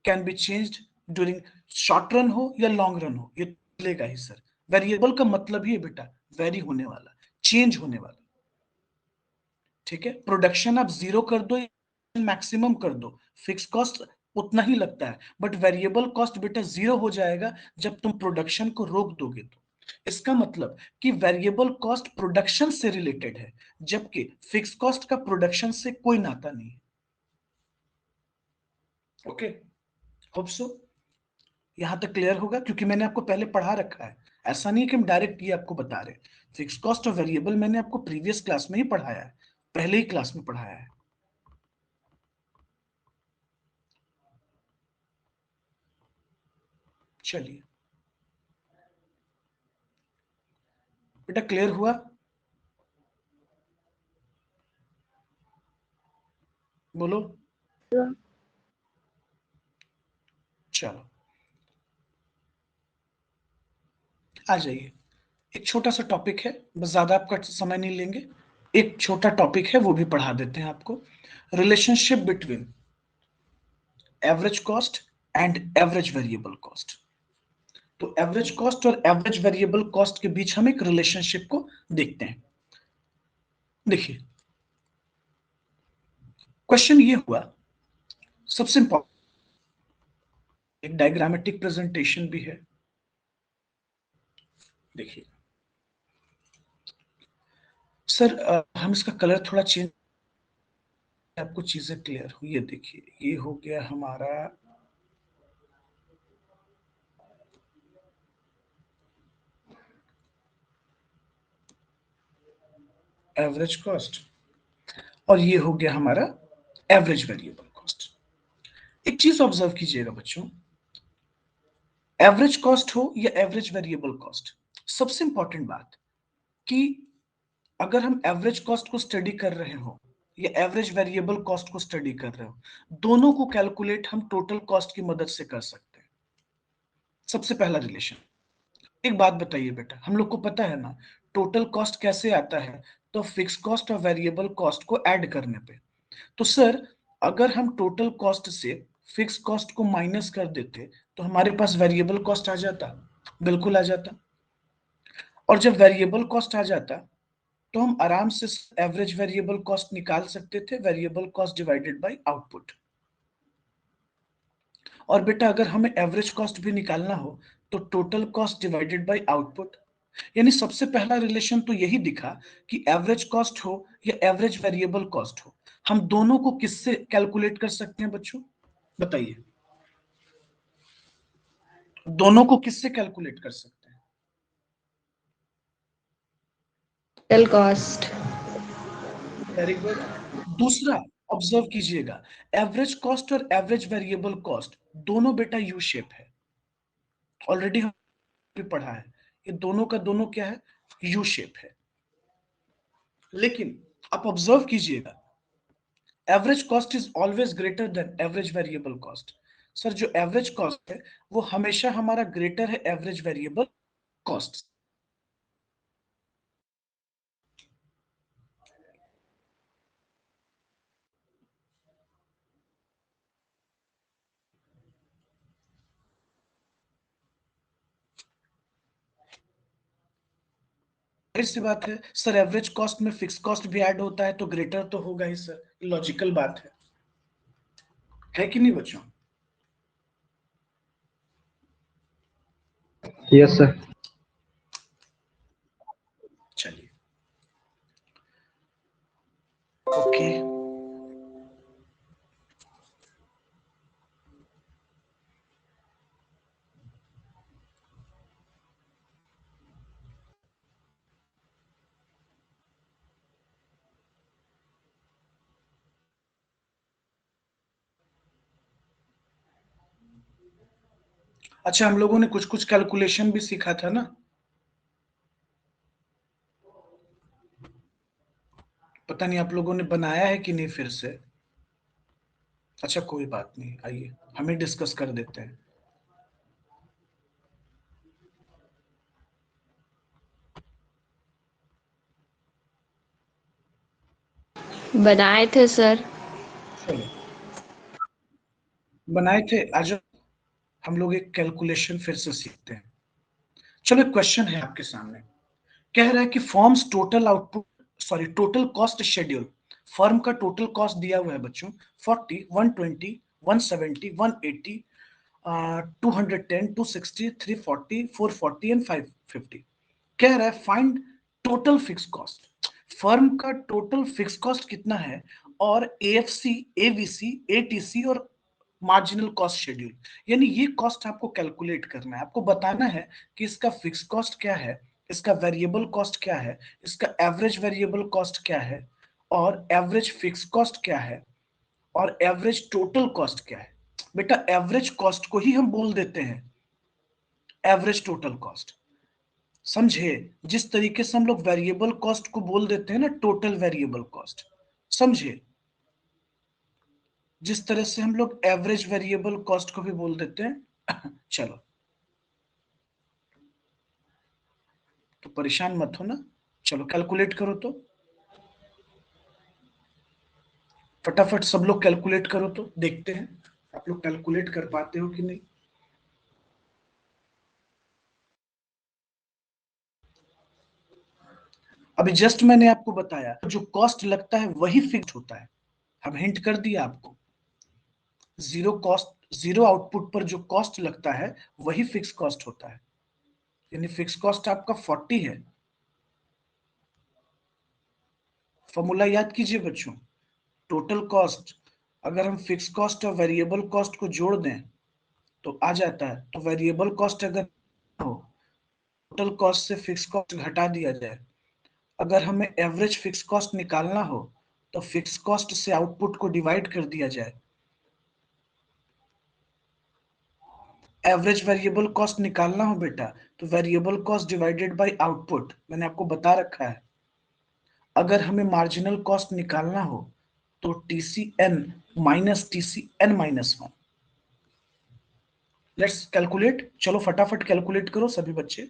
A: can be changed during short run हो या लॉन्ग रन हो, ये चलेगा ही सर। वेरिएबल का मतलब ही है बेटा वेरी होने वाला, चेंज होने वाला। ठीक है, प्रोडक्शन आप जीरो कर दो, मैक्सिमम कर दो, फिक्स कॉस्ट उतना ही लगता है, बट वेरिएबल कॉस्ट बेटा जीरो हो जाएगा जब तुम प्रोडक्शन को रोक दोगे तो। इसका मतलब कि वेरिएबल कॉस्ट प्रोडक्शन से रिलेटेड है, जबकि फिक्स कॉस्ट का प्रोडक्शन से कोई नाता नहीं है। ओके, होप सो यहां तक क्लियर होगा, क्योंकि मैंने आपको पहले पढ़ा रखा है। ऐसा नहीं है कि हम डायरेक्ट ये आपको बता रहे। फिक्स कॉस्ट और वेरिएबल मैंने आपको प्रीवियस क्लास में ही पढ़ाया है, पहले ही क्लास में पढ़ाया है। चलिए बेटा क्लियर हुआ, बोलो। चलो आ जाइए, एक छोटा सा टॉपिक है, बस ज्यादा आपका समय नहीं लेंगे। एक छोटा टॉपिक है वो भी पढ़ा देते हैं आपको, relationship between average cost and average variable cost. तो एवरेज कॉस्ट और एवरेज वेरिएबल कॉस्ट के बीच हम एक रिलेशनशिप को देखते हैं। देखिए क्वेश्चन ये हुआ, सबसे इंपॉर्टेंट एक डायग्रामेटिक प्रेजेंटेशन भी है। देखिए सर हम इसका कलर थोड़ा चेंज, आपको चीजें क्लियर हुई। ये देखिए ये हो गया हमारा एवरेज कॉस्ट, और ये हो गया हमारा एवरेज वेरिएबल कॉस्ट। एक चीज ऑब्जर्व कीजिएगा बच्चों, एवरेज कॉस्ट हो या एवरेज वेरिएबल कॉस्ट, सबसे इंपॉर्टेंट बात कि अगर हम एवरेज कॉस्ट को स्टडी कर रहे हो या एवरेज वेरिएबल कॉस्ट को स्टडी कर रहे हो, दोनों को कैलकुलेट हम टोटल कॉस्ट की मदद से कर सकते हैं। सबसे पहला रिलेशन। एक बात बताइए बेटा, हम लोग को पता है ना टोटल कॉस्ट कैसे आता है, तो फिक्स कॉस्ट और वेरिएबल कॉस्ट को ऐड करने पे। तो सर अगर हम टोटल कॉस्ट से फिक्स कॉस्ट को माइनस कर देते तो हमारे पास वेरिएबल कॉस्ट आ जाता, बिल्कुल आ जाता। और जब वेरिएबल कॉस्ट आ जाता तो हम आराम से एवरेज वेरिएबल कॉस्ट निकाल सकते थे, variable cost divided by output. और बेटा अगर हमें एवरेज कॉस्ट भी निकालना हो तो total cost divided by output. यानी सबसे पहला रिलेशन तो यही दिखा कि एवरेज कॉस्ट हो या एवरेज वेरिएबल कॉस्ट हो, हम दोनों को किससे कैलकुलेट कर सकते हैं बच्चों, बताइए, दोनों को किससे कैलकुलेट कर सकते हैं?
B: Total cost.
A: Very good. दूसरा ऑब्जर्व कीजिएगा, एवरेज कॉस्ट और एवरेज वेरिएबल कॉस्ट दोनों बेटा यू शेप है, ऑलरेडी हम भी पढ़ा है, ये दोनों का दोनों क्या है, यू शेप है। लेकिन आप ऑब्जर्व कीजिएगा, average cost is always greater than average variable cost. Sir जो एवरेज कॉस्ट है वो हमेशा हमारा ग्रेटर है एवरेज वेरिएबल कॉस्ट। जाहिर सी बात है सर, एवरेज कॉस्ट में फिक्स कॉस्ट भी ऐड होता है तो ग्रेटर तो होगा ही सर, लॉजिकल बात है कि नहीं बच्चों?
C: Yes, sir.
A: चलिए ओके। अच्छा हम लोगों ने कुछ कुछ कैलकुलेशन भी सीखा था ना, पता नहीं आप लोगों ने बनाया है कि नहीं फिर से। अच्छा कोई बात नहीं, आइए हमें डिस्कस कर देते हैं।
B: बनाए थे सर।
A: चलो बनाए थे, आज हम लोग एक कैलकुलेशन फिर से सीखते हैं। चलो एक क्वेश्चन है आपके सामने, कह रहा है कि forms total output, sorry total cost schedule. Firm का टोटल कॉस्ट दिया हुआ है बच्चों, 40, 120, 170, 180, 210, 260, 340, 440 एंड 550। कह रहा है find total fix cost. Firm का टोटल फिक्स कॉस्ट कितना है, और एएफसी, एवीसी, एटीसी और मार्जिनल कॉस्ट शेड्यूल। यानी ये कॉस्ट आपको कैलकुलेट करना है, आपको बताना है कि इसका फिक्स कॉस्ट क्या है, इसका वेरिएबल कॉस्ट क्या है, इसका एवरेज वेरिएबल कॉस्ट क्या है, और एवरेज फिक्स कॉस्ट क्या है, और एवरेज टोटल कॉस्ट क्या है। बेटा एवरेज कॉस्ट को ही हम बोल देते हैं एवरेज टोटल कॉस्ट, समझे? जिस तरीके से हम लोग वेरिएबल कॉस्ट को बोल देते हैं ना टोटल वेरिएबल कॉस्ट, समझे? जिस तरह से हम लोग एवरेज वेरिएबल कॉस्ट को भी बोल देते हैं। चलो तो परेशान मत हो ना, चलो कैलकुलेट करो तो, फटाफट सब लोग कैलकुलेट करो तो देखते हैं आप लोग कैलकुलेट कर पाते हो कि नहीं। अभी जस्ट मैंने आपको बताया जो कॉस्ट लगता है वही फिक्स्ड होता है, हम हिंट कर दिया आपको, जीरो कॉस्ट, जीरो आउटपुट पर जो कॉस्ट लगता है वही फिक्स कॉस्ट होता है। यानी फिक्स कॉस्ट आपका 40 है। फॉर्मूला याद कीजिए बच्चों, टोटल कॉस्ट अगर हम फिक्स कॉस्ट और वेरिएबल कॉस्ट को जोड़ दें तो आ जाता है, तो वेरिएबल कॉस्ट अगर हो, टोटल कॉस्ट से फिक्स कॉस्ट घटा दिया जाए, अगर हमें एवरेज फिक्स कॉस्ट निकालना हो तो फिक्स कॉस्ट से आउटपुट को डिवाइड कर दिया जाए। एवरेज वेरिएबल कॉस्ट निकालना हो बेटा तो variable cost divided by output, मैंने आपको बता रखा है। अगर हमें मार्जिनल कॉस्ट निकालना हो तो TCN minus TCN minus 1। Let's calculate, चलो फटाफट कैलकुलेट करो सभी बच्चे।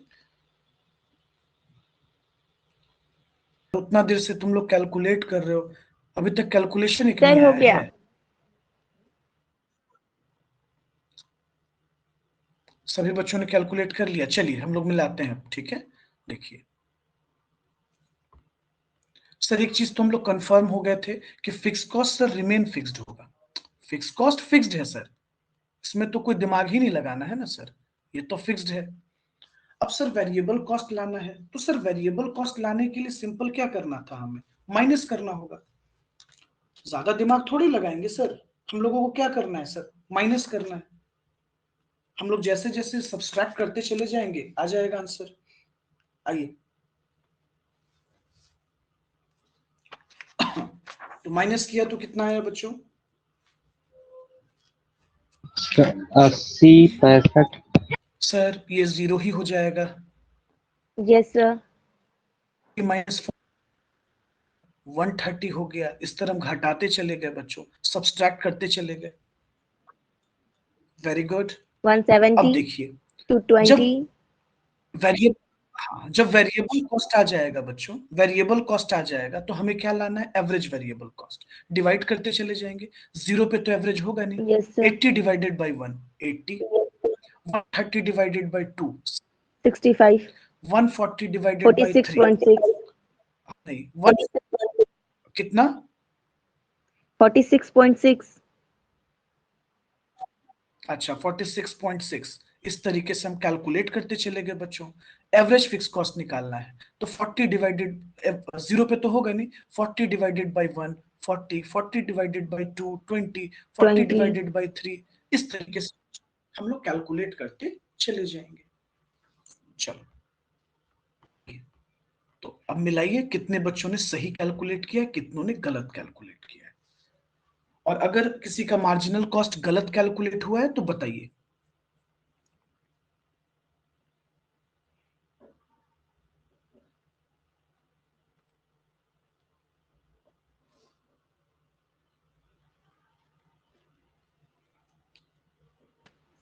A: उतना देर से तुम लोग कैलकुलेट कर रहे हो, अभी तक कैलकुलेशन एक नहीं
B: सर हो
A: आया
B: गया।
A: है। सभी बच्चों ने कैलकुलेट कर लिया, चलिए हम लोग मिलाते हैं, ठीक है। देखिए सर एक चीज तो हम लोग कंफर्म हो गए थे कि fix cost sir remain fixed होगा। फिक्स कॉस्ट फिक्स्ड है सर, इसमें तो कोई दिमाग ही नहीं लगाना है ना सर, ये तो फिक्स्ड है। अब सर वेरिएबल कॉस्ट लाना है तो सर वेरिएबल कॉस्ट लाने के लिए सिंपल क्या करना था, हमें माइनस करना होगा। ज्यादा दिमाग थोड़ी लगाएंगे सर, हम लोगों को क्या करना है सर, माइनस करना है। हम लोग जैसे जैसे सब्सट्रैक्ट करते चले जाएंगे आ जाएगा आंसर। आइए तो माइनस किया तो कितना आया बच्चों?
C: 80, 65।
A: सर ये जीरो ही हो जाएगा,
B: यस सर।
A: माइनस 130 हो गया। इस तरह हम घटाते चले गए बच्चों, सब्सट्रैक्ट करते चले गए। Very good.
B: 170,
A: अब देखिए
B: 220।
A: जब वेरिएबल, हाँ जब वेरिएबल कॉस्ट आ जाएगा बच्चों, वेरिएबल कॉस्ट आ जाएगा तो हमें क्या लाना है, एवरेज वेरिएबल कॉस्ट। डिवाइड करते चले जाएंगे, जीरो पे तो एवरेज होगा नहीं।
B: Yes sir.
A: 80 divided by 1 80, 130 divided by 2
B: 65,
A: 140 divided by 3
B: 46.6,
A: नहीं 1 कितना
B: 46.6।
A: अच्छा 46.6। इस तरीके से हम कैलकुलेट करते चले गए बच्चों। एवरेज फिक्स कॉस्ट निकालना है तो 40 डिवाइडेड, जीरो पे तो होगा नहीं, 40 divided by 1 40, 40 divided by 2 20, 40
B: 20।
A: Divided by 3। इस तरीके से हम लोग कैलकुलेट करते चले जाएंगे। चलो तो अब मिलाइए कितने बच्चों ने सही कैलकुलेट किया, कितनों ने गलत कैलकुलेट किया है। और अगर किसी का मार्जिनल कॉस्ट गलत कैलकुलेट हुआ है तो बताइए।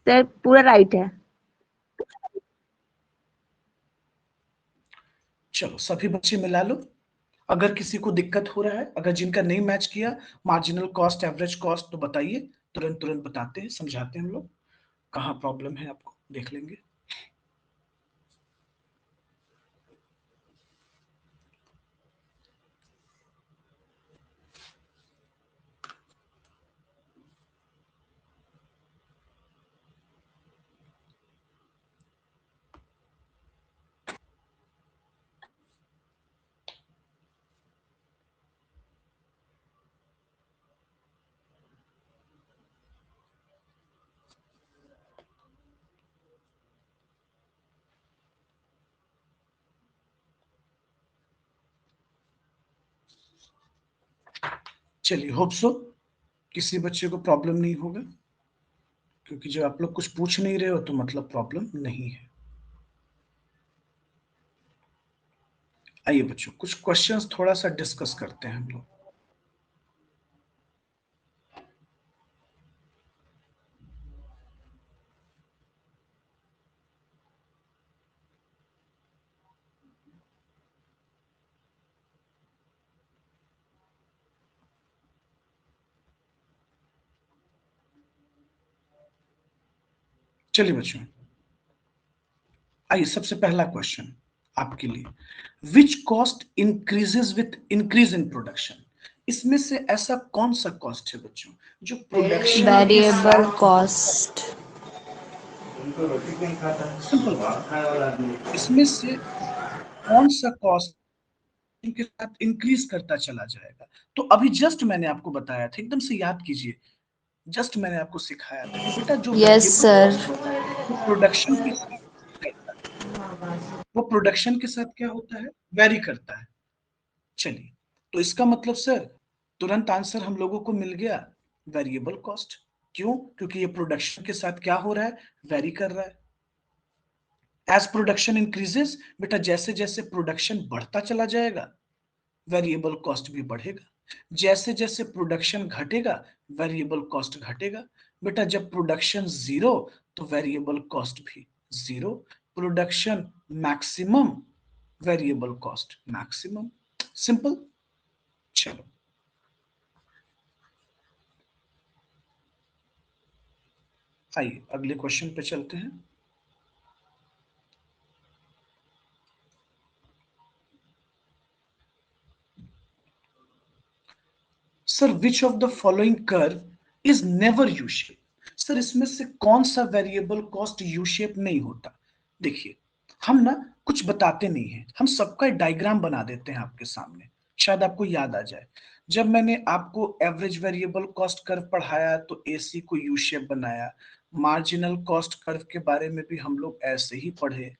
B: सर पूरा राइट है।
A: चलो सभी बच्चे मिला लो। अगर किसी को दिक्कत हो रहा है, अगर जिनका नहीं मैच किया मार्जिनल कॉस्ट एवरेज कॉस्ट तो बताइए, तुरंत तुरंत बताते हैं, समझाते हैं हम लोग कहाँ प्रॉब्लम है, आपको देख लेंगे। चलिए होप सो किसी बच्चे को प्रॉब्लम नहीं होगा, क्योंकि जब आप लोग कुछ पूछ नहीं रहे हो तो मतलब प्रॉब्लम नहीं है। आइए बच्चों कुछ क्वेश्चंस थोड़ा सा डिस्कस करते हैं हम लोग। चलिए बच्चों आइए, सबसे पहला क्वेश्चन आपके लिए, which cost increases with increase in production. इसमें से ऐसा कौन सा कॉस्ट है बच्चों जो प्रोडक्शन के
B: वेरिएबल
A: साथ,
B: कॉस्ट।
A: सिंपल बात, इसमें से कौन सा कॉस्ट के साथ इंक्रीज करता चला जाएगा। तो अभी जस्ट मैंने आपको बताया था, एकदम से याद कीजिए, जस्ट मैंने आपको सिखाया था कि बेटा जो
B: यस
A: वेरिएबल
B: सर।
A: कॉस्ट होता है वो प्रोडक्शन के साथ करता है, वो प्रोडक्शन के साथ क्या होता है, वेरी करता है। चलिए तो इसका मतलब सर, तुरंत आंसर हम लोगों को मिल गया, वेरिएबल कॉस्ट। क्यों? क्योंकि ये प्रोडक्शन के साथ क्या हो रहा है, वेरी कर रहा है। एज प्रोडक्शन इंक्रीजेस, बेटा जैसे जैसे प्रोडक्शन बढ़ता चला जाएगा वेरिएबल कॉस्ट भी बढ़ेगा, जैसे जैसे प्रोडक्शन घटेगा वेरिएबल कॉस्ट घटेगा। बेटा जब प्रोडक्शन जीरो तो वेरिएबल कॉस्ट भी zero, production maximum variable cost maximum. Simple. चलो आइए अगले क्वेश्चन पे चलते हैं। Sir which of the following curve is never U shape? Sir इसमें से कौन सा वेरिएबल कॉस्ट यू शेप नहीं होता? देखिए हम ना कुछ बताते नहीं हैं, हम सबका डायग्राम बना देते हैं आपके सामने, शायद आपको याद आ जाए। जब मैंने आपको एवरेज वेरिएबल कॉस्ट कर्व पढ़ाया तो एसी को यू शेप बनाया, मार्जिनल कॉस्ट कर्व के बारे में भी हम लोग ऐसे ही पढ़े,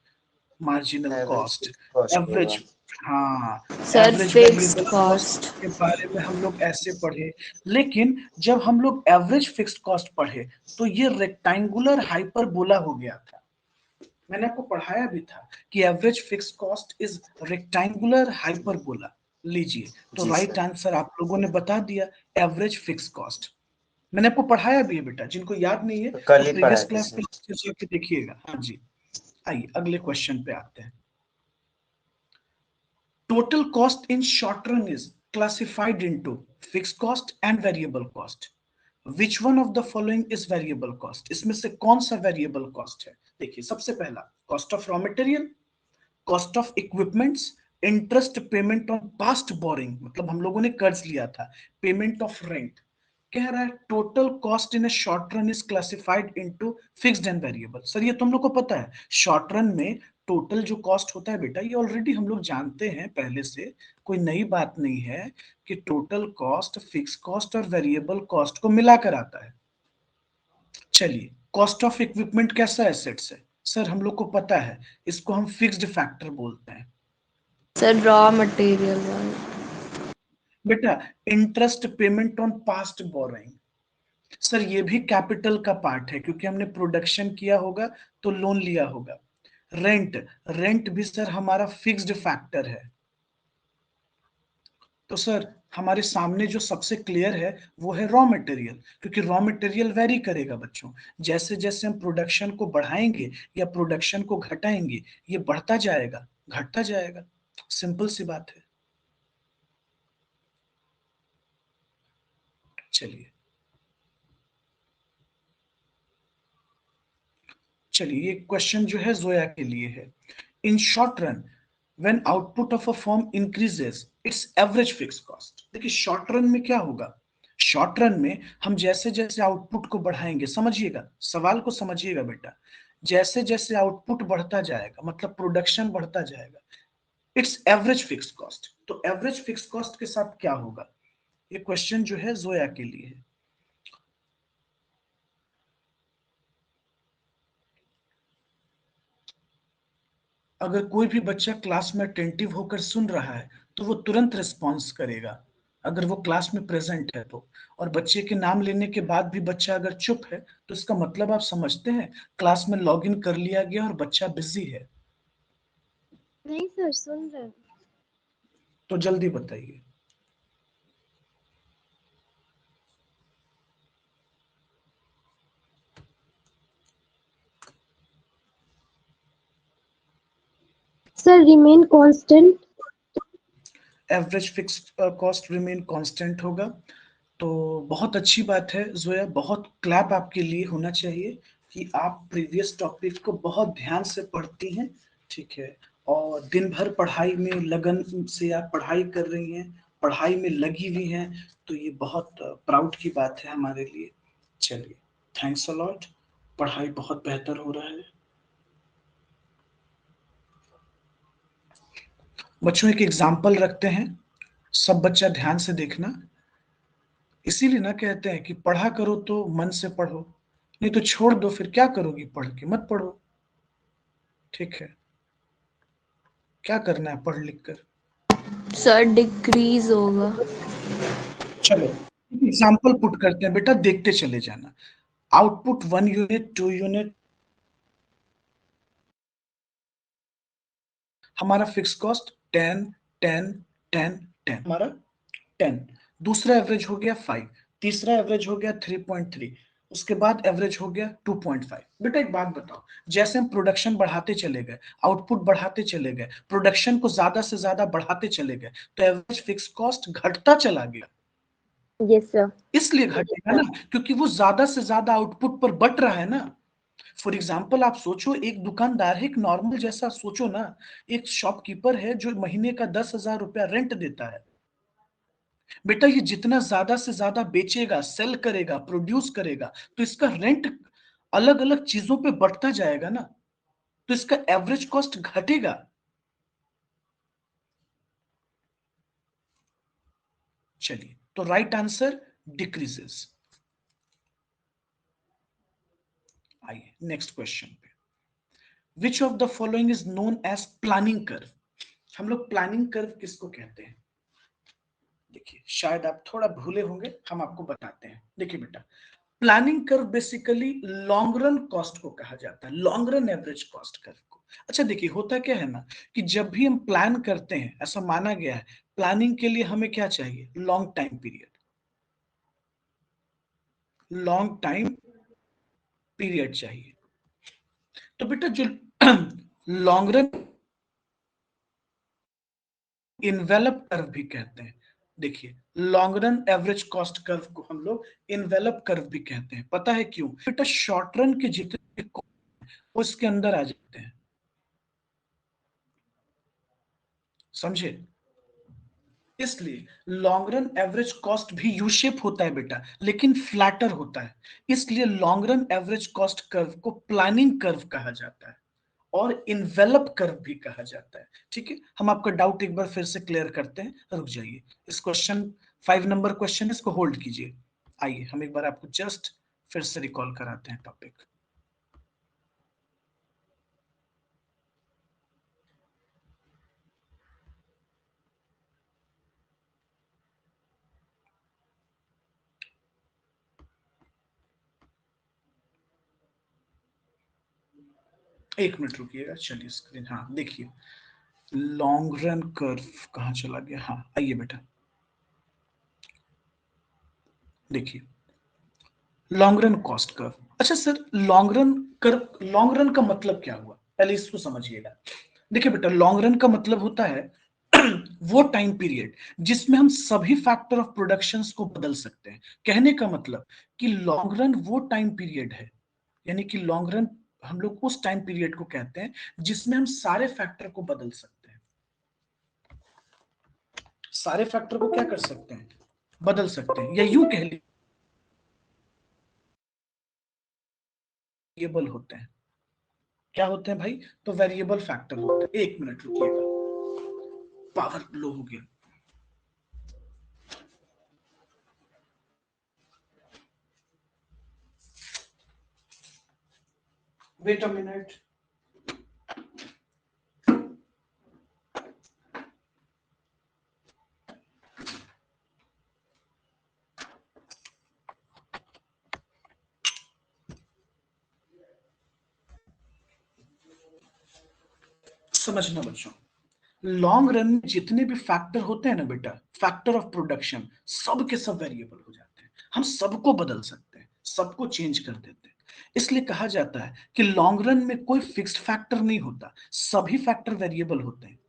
A: marginal
E: average
A: cost,
E: fixed cost
A: average,
E: होगा।
A: हाँ
B: sir
A: average
B: fixed
A: variable cost
B: cost.
A: के बारे में हम लोग ऐसे पढ़े। लेकिन जब हम लोग एवरेज फिक्स्ड कॉस्ट पढ़े तो ये रेक्टेंगुलर हाइपरबोला हो गया था। मैंने आपको पढ़ाया भी था कि average fixed cost is rectangular hyperbola. लीजिए तो
E: जी
A: राइट
E: सर।
A: आंसर आप लोगों ने बता दिया, एवरेज फिक्स्ड कॉस्ट। मैंने आपको पढ़ाया भी है बेटा, जिनको याद नहीं है
E: तो कल
A: तो
E: ही
A: प्रीवियस
E: पढ़ाए थे
A: क्लास
E: सर।
A: के जाके देखिएगा। हाँ जी, आइए अगले क्वेश्चन पे आते हैं। Total cost in short run is classified into fixed cost and variable cost. Which one of the following is variable cost? इसमें से कौन सा variable cost है? देखिए सबसे पहला cost of raw material, cost of equipments, interest payment on past borrowing, मतलब हम लोगों ने कर्ज लिया था, payment of rent। कह रहा है total cost in short run is classified into fixed and variable. Sir ये तुम लोग को पता है, शॉर्ट रन में टोटल जो कॉस्ट होता है बेटा ये ऑलरेडी हम लोग जानते हैं पहले से, कोई नई बात नहीं है कि टोटल कॉस्ट फिक्स कॉस्ट और वेरिएबल कॉस्ट को मिलाकर आता है। चलिए कॉस्ट ऑफ इक्विपमेंट कैसा एसेट्स है? सर हम लोग को पता है, इसको हम फिक्स्ड फैक्टर बोलते हैं।
B: सर रॉ मटेरियल वाला।
A: बेटा interest payment on past borrowing, sir ये भी कैपिटल का पार्ट है क्योंकि हमने प्रोडक्शन किया होगा तो लोन लिया होगा। रेंट, रेंट भी सर हमारा फिक्स्ड फैक्टर है। तो सर हमारे सामने जो सबसे क्लियर है वो है रॉ मटेरियल, क्योंकि रॉ मटेरियल वेरी करेगा बच्चों, जैसे जैसे हम प्रोडक्शन को बढ़ाएंगे या प्रोडक्शन को घटाएंगे ये बढ़ता जाएगा घटता जाएगा, सिंपल सी बात है। चलिए चलिए ये क्वेश्चन जो है जोया के लिए है। In short run when output of a firm increases it's average fix cost. देखिए शॉर्ट रन में क्या होगा, शॉर्ट रन में हम जैसे जैसे आउटपुट को बढ़ाएंगे, समझिएगा सवाल को समझिएगा बेटा, जैसे जैसे आउटपुट बढ़ता जाएगा मतलब प्रोडक्शन बढ़ता जाएगा, इट्स एवरेज फिक्स कॉस्ट। तो एवरेज फिक्स कॉस्ट के साथ क्या होगा, ये क्वेश्चन जो है जोया के लिए है। अगर कोई भी बच्चा क्लास में अटेंटिव होकर सुन रहा है तो वो तुरंत रिस्पॉन्स करेगा, अगर वो क्लास में प्रेजेंट है तो। और बच्चे के नाम लेने के बाद भी बच्चा अगर चुप है तो इसका मतलब आप समझते हैं क्लास में लॉगिन कर लिया गया और बच्चा बिजी है।
F: नहीं सर, सुन रहे हैं।
A: तो जल्दी बताइए।
F: Sir remain constant.
A: Average fixed cost remain constant होगा। तो बहुत अच्छी बात है जोया, बहुत क्लैप आपके लिए होना चाहिए कि आप प्रीवियस टॉपिक को बहुत ध्यान से पढ़ती हैं, ठीक है, और दिन भर पढ़ाई में लगन से आप पढ़ाई कर रही हैं, पढ़ाई में लगी हुई हैं, तो ये बहुत प्राउड की बात है हमारे लिए। चलिए थैंक्स अ लॉट, पढ़ाई बहुत बेहतर हो रहा है। बच्चों एक एग्जाम्पल रखते हैं, सब बच्चा ध्यान से देखना। इसीलिए ना कहते हैं कि पढ़ा करो तो मन से पढ़ो, नहीं तो छोड़ दो, फिर क्या करोगी पढ़ के, मत पढ़ो, ठीक है। क्या करना है पढ़ लिख कर?
B: सर डिक्रीज होगा।
A: चलो एग्जाम्पल पुट करते हैं बेटा, देखते चले जाना। आउटपुट 1 यूनिट, 2 यूनिट, हमारा फिक्स कॉस्ट 10 10 10 10, हमारा 10। दूसरा एवरेज हो गया 5, तीसरा एवरेज हो गया 3.3, उसके बाद एवरेज हो गया 2.5। बेटा एक बात बताओ, जैसे हम प्रोडक्शन बढ़ाते चले गए, आउटपुट बढ़ाते चले गए, प्रोडक्शन को ज्यादा से ज्यादा बढ़ाते चले गए, तो एवरेज फिक्स कॉस्ट घटता चला गया।
F: Yes, sir.
A: इसलिए घटेगा ना, क्योंकि वो ज्यादा से ज्यादा आउटपुट पर बट रहा है ना। फॉर एग्जाम्पल आप सोचो, एक दुकानदार है, एक नॉर्मल जैसा सोचो ना, एक शॉपकीपर है जो महीने का 10,000 रुपया रेंट देता है। बेटा ये जितना ज्यादा से ज्यादा बेचेगा, सेल करेगा, प्रोड्यूस करेगा, तो इसका रेंट अलग अलग चीजों पे बढ़ता जाएगा ना, तो इसका एवरेज कॉस्ट घटेगा। चलिए, तो राइट आंसर डिक्रीजेस। आइए नेक्स्ट क्वेश्चन पे। Which of the following is known as planning curve? हम लोग प्लानिंग कर्व किसको कहते हैं? देखिए शायद आप थोड़ा भूले होंगे, हम आपको बताते हैं। देखिए बेटा, planning curve basically long run cost को कहा जाता है, long run average cost curve को। अच्छा देखिए, होता क्या है ना कि जब भी हम प्लान करते हैं, ऐसा माना गया है, प्लानिंग के लिए हमें क्या चाहिए? Long time period, long time period चाहिए। तो बेटा जो लॉन्ग रन इन्वेलप कर्व भी कहते हैं। देखिए long run average cost curve को हम लोग इन्वेलप कर्व भी कहते हैं। पता है क्यों? बेटा शॉर्ट रन के जितने वो इसके अंदर आ जाते हैं, समझे? इसलिए लॉन्ग रन एवरेज कॉस्ट भी यू शेप होता है बेटा, लेकिन फ्लैटर होता है। इसलिए long run average cost curve को प्लानिंग कर्व कहा जाता है और इन्वेलप कर्व भी कहा जाता है। ठीक है, हम आपका डाउट एक बार फिर से क्लियर करते हैं, रुक जाइए। इस क्वेश्चन 5 नंबर क्वेश्चन, इसको होल्ड कीजिए। आइए हम एक बार आपको जस्ट फिर से रिकॉल कराते हैं टॉपिक। एक मिनट रुकिएगा, चलिए स्क्रीन, हाँ देखिए लॉन्ग रन कर्व कहाँ चला गया? हाँ आइए बेटा, देखिए लॉन्ग रन कॉस्ट कर्व। अच्छा sir, long run curve, long run का मतलब क्या हुआ, पहले इसको समझिएगा। देखिए बेटा, लॉन्ग रन का मतलब होता है वो टाइम पीरियड जिसमें हम सभी फैक्टर ऑफ प्रोडक्शंस को बदल सकते हैं। कहने का मतलब कि लॉन्ग रन वो टाइम पीरियड है, यानी कि लॉन्ग रन हम लोग उस टाइम पीरियड को कहते हैं जिसमें हम सारे फैक्टर को बदल सकते हैं। सारे फैक्टर को क्या कर सकते हैं? बदल सकते हैं, या यूं कह लीजिए वेरिएबल होते हैं। क्या होते हैं भाई? तो वेरिएबल फैक्टर होते हैं। एक मिनट रुकिएगा, पावर लो हो गया। Wait a minute. समझना बच्चों, लॉन्ग रन में जितने भी फैक्टर होते हैं ना बेटा, फैक्टर ऑफ प्रोडक्शन, सब के सब वेरिएबल हो जाते हैं। हम सबको बदल सकते हैं, सबको चेंज कर देते हैं। इसलिए कहा जाता है कि लॉन्ग रन में कोई फिक्स्ड फैक्टर नहीं होता, सभी फैक्टर वेरिएबल होते हैं।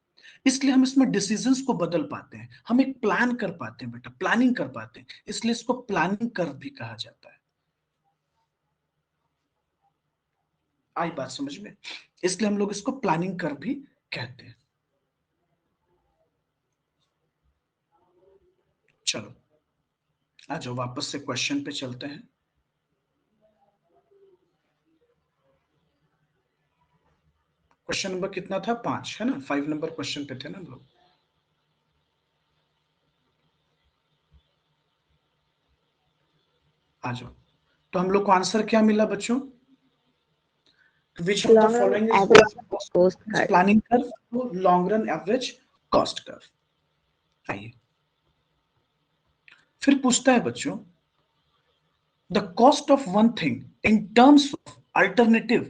A: इसलिए हम इसमें डिसीजंस को बदल पाते हैं, हम एक प्लान कर पाते हैं बेटा, प्लानिंग कर पाते हैं। इसलिए इसको प्लानिंग कर्व भी कहा जाता है। आई बात समझ में? इसलिए हम लोग इसको प्लानिंग कर्व भी कहते हैं। चलो आ जाओ, वापस से क्वेश्चन पे चलते हैं। क्वेश्चन नंबर कितना था? 5 है ना, 5 नंबर क्वेश्चन पे थे ना हम लोग। आ जाओ, तो हम लोग को आंसर क्या मिला बच्चों? Which of the
F: Long run
A: following is
F: average cost curve.
A: Planning curve? तो long run average cost curve. आइए फिर पूछता है बच्चों, the cost of one thing in terms of alternative,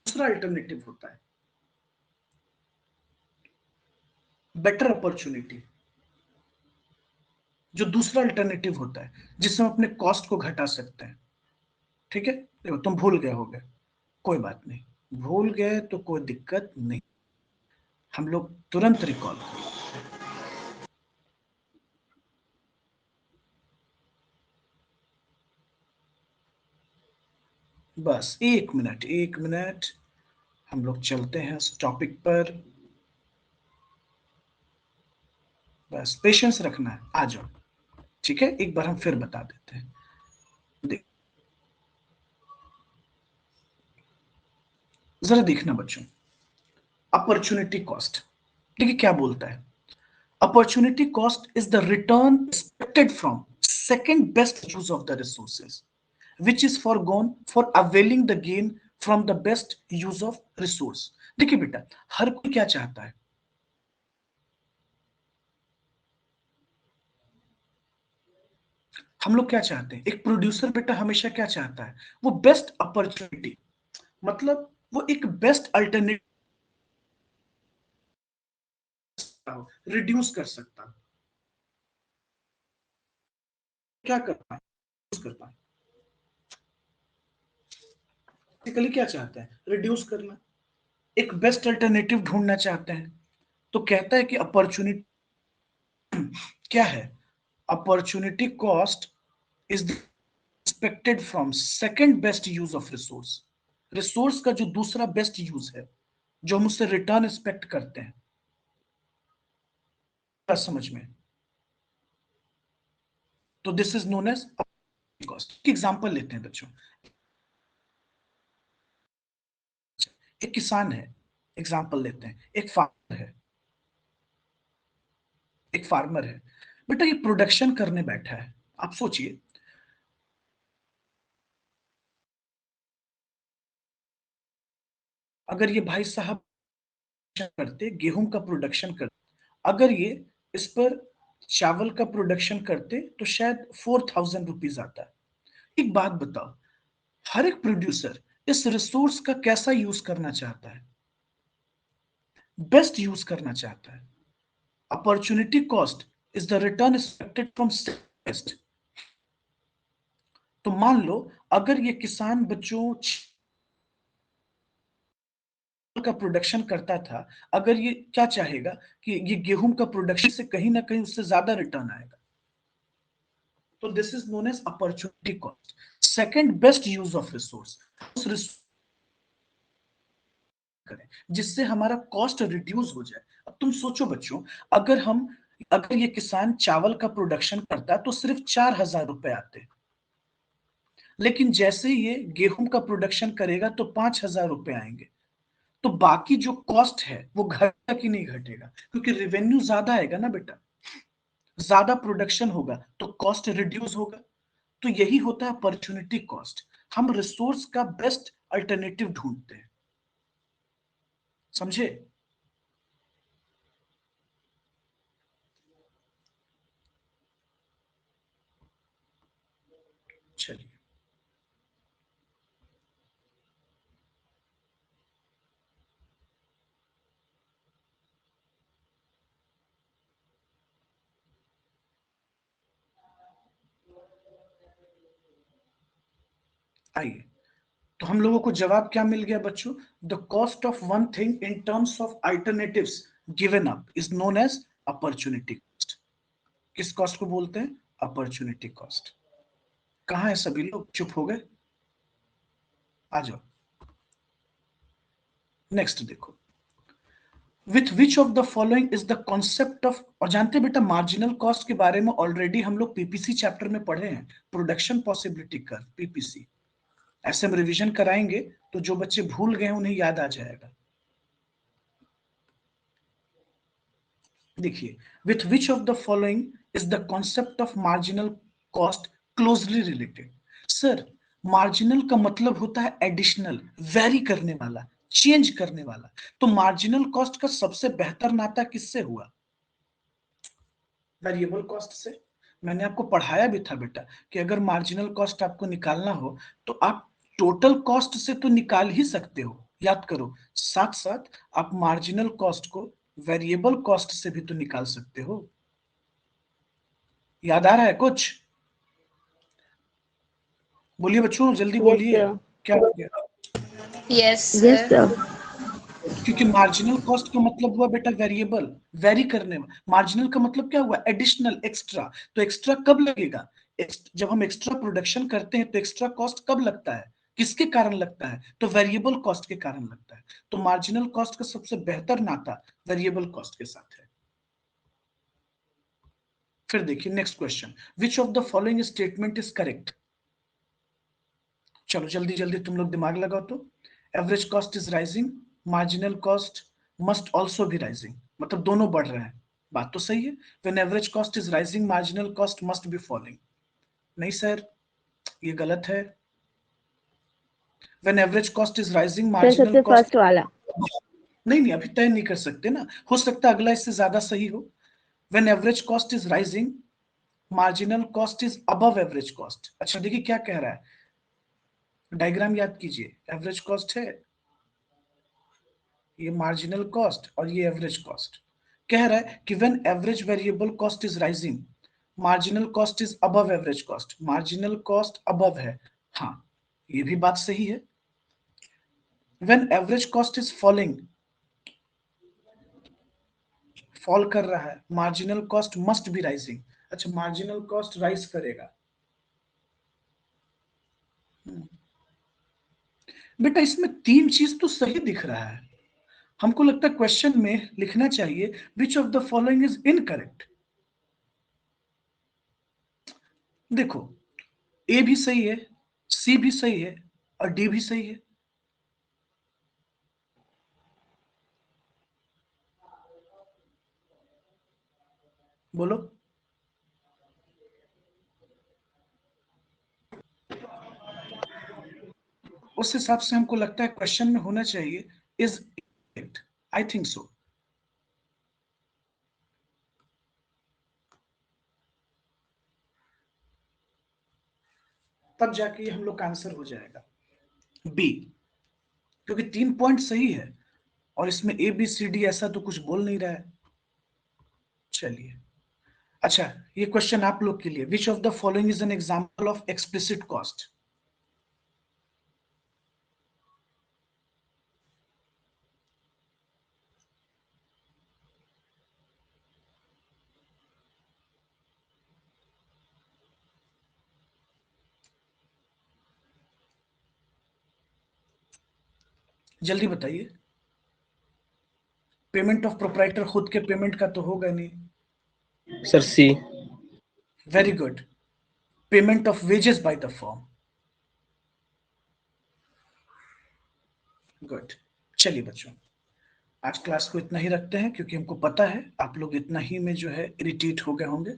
A: दूसरा अल्टरनेटिव होता है बेटर अपॉर्चुनिटी, जो दूसरा अल्टरनेटिव होता है जिससे हम अपने कॉस्ट को घटा सकते हैं। ठीक है, देखो तुम भूल गए होगे, कोई बात नहीं, भूल गए तो कोई दिक्कत नहीं, हम लोग तुरंत रिकॉल करें। बस एक मिनट, एक मिनट, हम लोग चलते हैं उस टॉपिक पर, बस पेशेंस रखना है, आ जाओ। ठीक है, एक बार हम फिर बता देते हैं। जरा देखना बच्चों, अपॉर्चुनिटी कॉस्ट, देखिए क्या बोलता है, opportunity cost is the return expected from second best use of the resources which is foregone for availing the gain from the best use of resource। देखिए बेटा, हर कोई क्या चाहता है, हम लोग क्या चाहते हैं, एक प्रोड्यूसर बेटा हमेशा क्या चाहता है, वो बेस्ट अपॉर्चुनिटी, मतलब वो एक बेस्ट अल्टरनेटिव रिड्यूस कर सकता है, क्या करता है, करता है, बेसिकली क्या चाहते हैं, रिड्यूस करना, एक बेस्ट अल्टरनेटिव ढूंढना चाहते हैं। तो कहता है कि अपॉर्चुनिटी क्या है, opportunity cost is expected from second best use of resource, resource का जो दूसरा बेस्ट यूज है, जो हम उससे रिटर्न एक्सपेक्ट करते हैं, क्या समझ में, तो this is known as cost. Example लेते हैं बच्चों, एक किसान है, एग्जांपल लेते हैं, एक फार्मर है, एक फार्मर है बेटा, ये प्रोडक्शन करने बैठा है, आप सोचिए, अगर ये भाई साहब करते, गेहूं का प्रोडक्शन करते, अगर ये इस पर चावल का प्रोडक्शन करते तो शायद 4,000 रुपीज आता है। एक बात बताओ, हर एक प्रोड्यूसर इस रिसोर्स का कैसा यूज करना चाहता है, बेस्ट यूज करना चाहता है। Opportunity cost is the return expected from best. तो मान लो अगर ये किसान बच्चों का प्रोडक्शन करता था, अगर ये क्या चाहेगा कि ये गेहूं का प्रोडक्शन से कहीं ना कहीं उससे ज्यादा रिटर्न आएगा, तो this is known as opportunity cost, second best use of resource, उस रिसोर्स करें जिससे हमारा कॉस्ट रिड्यूस हो जाए। अब तुम सोचो बच्चों, अगर ये किसान चावल का प्रोडक्शन करता तो सिर्फ 4,000 रुपए आते, लेकिन जैसे ही ये गेहूं का प्रोडक्शन करेगा तो 5,000 रुपए आएंगे। तो बाकी जो कॉस्ट है वो घटेगा कि नहीं घटेगा, क्योंकि रेवेन्यू ज्यादा आएगा ना बेटा, ज्यादा प्रोडक्शन होगा तो कॉस्ट रिड्यूस होगा। तो यही होता है अपॉर्चुनिटी कॉस्ट, हम रिसोर्स का बेस्ट अल्टरनेटिव ढूंढते हैं, समझे। चलिए, आइए, तो हम लोगों को जवाब क्या मिल गया बच्चों, the cost of one thing in terms of alternatives given up is known as opportunity cost. किस कॉस्ट को बोलते हैं, अपॉर्चुनिटी कॉस्ट। कहां है सभी लोग, चुप हो गए, आ जाओ। नेक्स्ट देखो, with which of the following is the concept of, और जानते हैं बेटा मार्जिनल कॉस्ट के बारे में ऑलरेडी हम लोग पीपीसी चैप्टर में पढ़े हैं, प्रोडक्शन पॉसिबिलिटी कर्व, पीपीसी, ऐसे हम रिवीजन कराएंगे तो जो बच्चे भूल गए उन्हें याद आ जाएगा। देखिए, with which of the following is the concept of marginal cost closely related. Sir, marginal का मतलब होता है एडिशनल, वेरी करने वाला, चेंज करने वाला। तो मार्जिनल कॉस्ट का सबसे बेहतर नाता किससे हुआ, वेरिएबल कॉस्ट से। मैंने आपको पढ़ाया भी था बेटा कि अगर मार्जिनल कॉस्ट आपको निकालना हो तो आप टोटल कॉस्ट से तो निकाल ही सकते हो, याद करो। साथ साथ आप मार्जिनल कॉस्ट को वेरिएबल कॉस्ट से भी तो निकाल सकते हो। याद आ रहा है कुछ? बोलिए बच्चों, जल्दी
F: Yes,
A: बोलिए,
F: sir.
A: क्या हो गया?
B: Yes,
F: Yes,
B: sir.
F: sir.
A: क्योंकि मार्जिनल कॉस्ट का मतलब हुआ बेटा वेरिएबल, वेरी करने में। मार्जिनल का मतलब क्या हुआ? Additional, extra. तो एक्स्ट्रा कब लगेगा? जब हम एक्स्ट्रा प्रोडक्शन करते हैं तो एक्स्ट्रा कॉस्ट कब लगता है? किसके कारण लगता है? तो वेरिएबल कॉस्ट के कारण लगता है। तो मार्जिनल कॉस्ट का सबसे बेहतर नाता वेरिएबल कॉस्ट के साथ है। फिर देखिए next question, which of the following statement is correct? चलो जल्दी जल्दी तुम लोग दिमाग लगाओ तो। Average cost is rising, marginal cost must also be rising, मतलब दोनों बढ़ रहे हैं। बात तो सही है। When average cost is rising marginal cost must be falling. नहीं सर, ये गलत है। When average cost is rising
F: Sir,
A: marginal
F: सबसे
A: कॉस्ट,
F: first वाला.
A: नहीं नहीं अभी तय नहीं कर सकते ना, हो सकता है अगला इससे ज्यादा सही हो। When average cost is rising marginal cost is above average cost. अच्छा देखिए क्या कह रहा है, डायग्राम याद कीजिए। एवरेज कॉस्ट है, ये मार्जिनल कॉस्ट और ये एवरेज कॉस्ट। कह रहा है कि when average variable cost is rising marginal cost is above average cost. Marginal cost above है, हाँ ये भी बात सही है। When average cost is falling, fall कर रहा है, marginal cost must be rising. अच्छा मार्जिनल कॉस्ट राइज करेगा। बेटा इसमें तीन चीज तो सही दिख रहा है। हमको लगता है क्वेश्चन में लिखना चाहिए विच of the following is incorrect. देखो ए भी सही है, सी भी सही है और डी भी सही है। बोलो। उस हिसाब से हमको लगता है क्वेश्चन में होना चाहिए is incorrect. I think so. तब जाके हम लोग का आंसर हो जाएगा बी, क्योंकि तीन पॉइंट सही है और इसमें ए बी सी डी ऐसा तो कुछ बोल नहीं रहा है। चलिए अच्छा, ये क्वेश्चन आप लोग के लिए, विच of the following is an example of explicit cost? जल्दी बताइए। पेमेंट ऑफ प्रोप्राइटर खुद के पेमेंट का तो होगा नहीं।
C: Sir, C.
A: Very good. Payment of wages bye the firm. Good. चलिए बच्चों, आज क्लास को इतना ही रखते हैं क्योंकि हमको पता है आप लोग इतना ही में जो है इरिटेट हो गए होंगे।